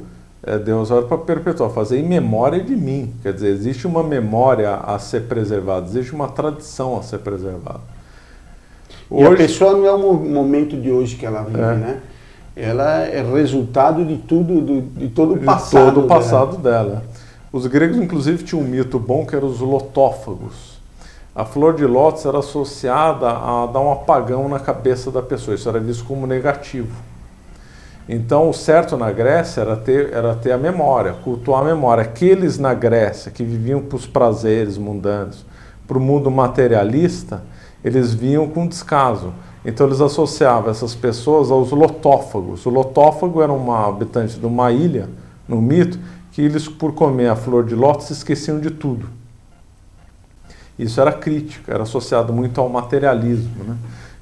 Deus olha para perpetuar, fazer em memória de mim. Quer dizer, existe uma memória a ser preservada, existe uma tradição a ser preservada. E a pessoa não é o momento de hoje que ela vive, né? Ela é resultado de tudo, de todo o passado. Todo o passado dela. Os gregos, inclusive, tinham um mito bom que eram os lotófagos. A flor de lótus era associada a dar um apagão na cabeça da pessoa. Isso era visto como negativo. Então, o certo na Grécia era ter a memória, cultuar a memória. Aqueles na Grécia que viviam para os prazeres mundanos, para o mundo materialista, eles vinham com descaso. Então eles associavam essas pessoas aos lotófagos. O lotófago era um habitante de uma ilha, no mito, que eles, por comer a flor de lótus, esqueciam de tudo. Isso era crítica, era associado muito ao materialismo, né?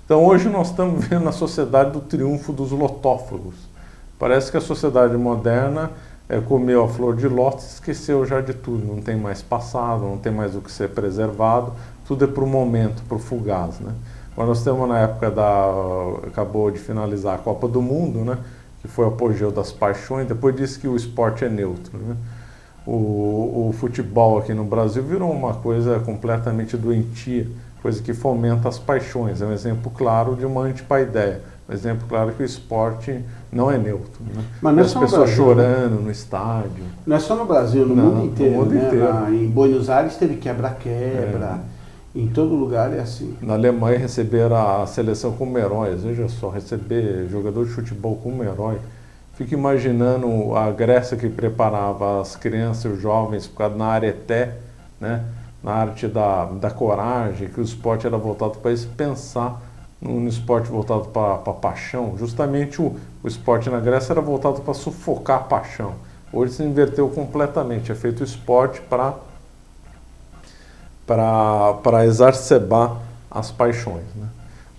Então hoje nós estamos vendo a sociedade do triunfo dos lotófagos. Parece que a sociedade moderna comeu a flor de lótus e esqueceu já de tudo. Não tem mais passado, não tem mais o que ser preservado. Tudo é para o momento, para o fugaz, né? Agora nós temos na época acabou de finalizar a Copa do Mundo, né, que foi o apogeu das paixões, depois disse que o esporte é neutro, né? O futebol aqui no Brasil virou uma coisa completamente doentia, coisa que fomenta as paixões, é um exemplo claro de uma antipaideia, um exemplo claro que o esporte não é neutro, né? Mas não é as pessoas chorando no estádio. Não é só no Brasil, no mundo inteiro, no mundo inteiro. Em Buenos Aires teve quebra-quebra. Em todo lugar é assim. Na Alemanha receberam a seleção como heróis. Veja só, receber jogador de futebol como herói. Fico imaginando a Grécia que preparava as crianças e os jovens na areté, né? Na arte da coragem, que o esporte era voltado para isso, pensar no esporte voltado para a paixão. Justamente o esporte na Grécia era voltado para sufocar a paixão. Hoje se inverteu completamente. É feito o esporte para exacerbar as paixões, né?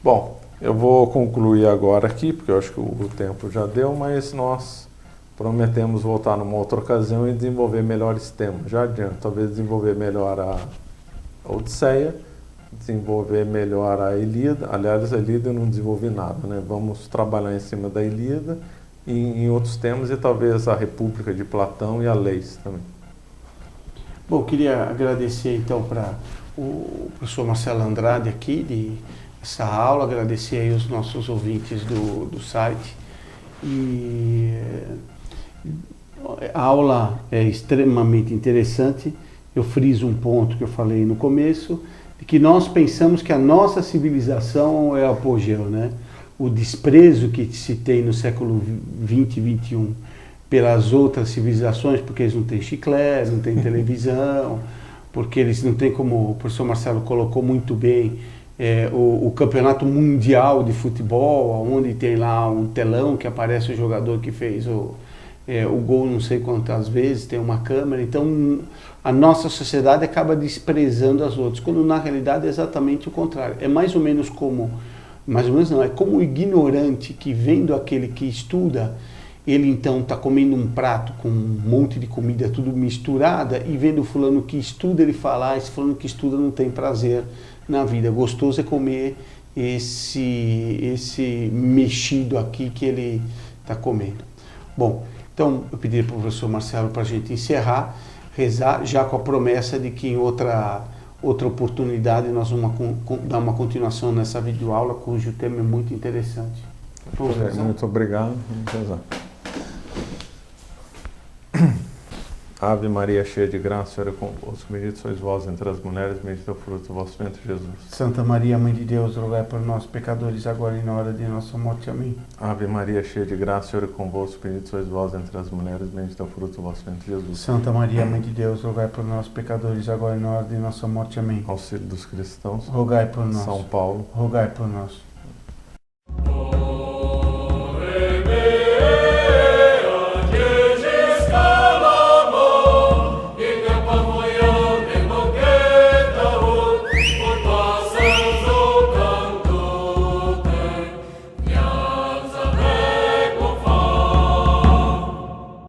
Bom, eu vou concluir agora aqui, porque eu acho que o tempo já deu, mas nós prometemos voltar numa outra ocasião e desenvolver melhores temas. Já adianto, talvez desenvolver melhor a Odisseia, desenvolver melhor a Ilíada. Aliás, a Ilíada eu não desenvolvi nada, né? Vamos trabalhar em cima da Ilíada e em outros temas, e talvez a República de Platão e a Leis também. Bom, queria agradecer então para o professor Marcelo Andrade aqui, essa aula, agradecer aí os nossos ouvintes do site. E a aula é extremamente interessante. Eu friso um ponto que eu falei no começo, de que nós pensamos que a nossa civilização é o apogeu, né? O desprezo que se tem no século 20 e 21 pelas outras civilizações, porque eles não têm chiclete, não têm televisão, porque eles não têm, como o professor Marcelo colocou muito bem, o campeonato mundial de futebol, onde tem lá um telão que aparece o jogador que fez o gol não sei quantas vezes, tem uma câmera. Então a nossa sociedade acaba desprezando as outras, quando na realidade é exatamente o contrário. É mais ou menos como, mais ou menos não, é como o ignorante que vendo aquele que estuda, ele então está comendo um prato com um monte de comida tudo misturada e vendo o fulano que estuda, ele fala, esse fulano que estuda não tem prazer na vida, gostoso é comer esse mexido aqui que ele está comendo. Bom, então eu pedi para o professor Marcelo para a gente encerrar, rezar, já com a promessa de que em outra oportunidade nós vamos dar uma continuação nessa videoaula, cujo tema é muito interessante. Muito obrigado. Vamos rezar. Ave Maria, cheia de graça, o Senhor é convosco. Bendita sois vós entre as mulheres, bendito é o fruto do vosso ventre, Jesus. Santa Maria, Mãe de Deus, rogai por nós, pecadores, agora e na hora de nossa morte. Amém. Ave Maria, cheia de graça, o Senhor é convosco. Bendito sois vós entre as mulheres, bendito é o fruto do vosso ventre, Jesus. Santa Maria, Mãe de Deus, rogai por nós, pecadores, agora e na hora de nossa morte. Amém. Auxílio dos cristãos, rogai por nós. São Paulo, rogai por nós.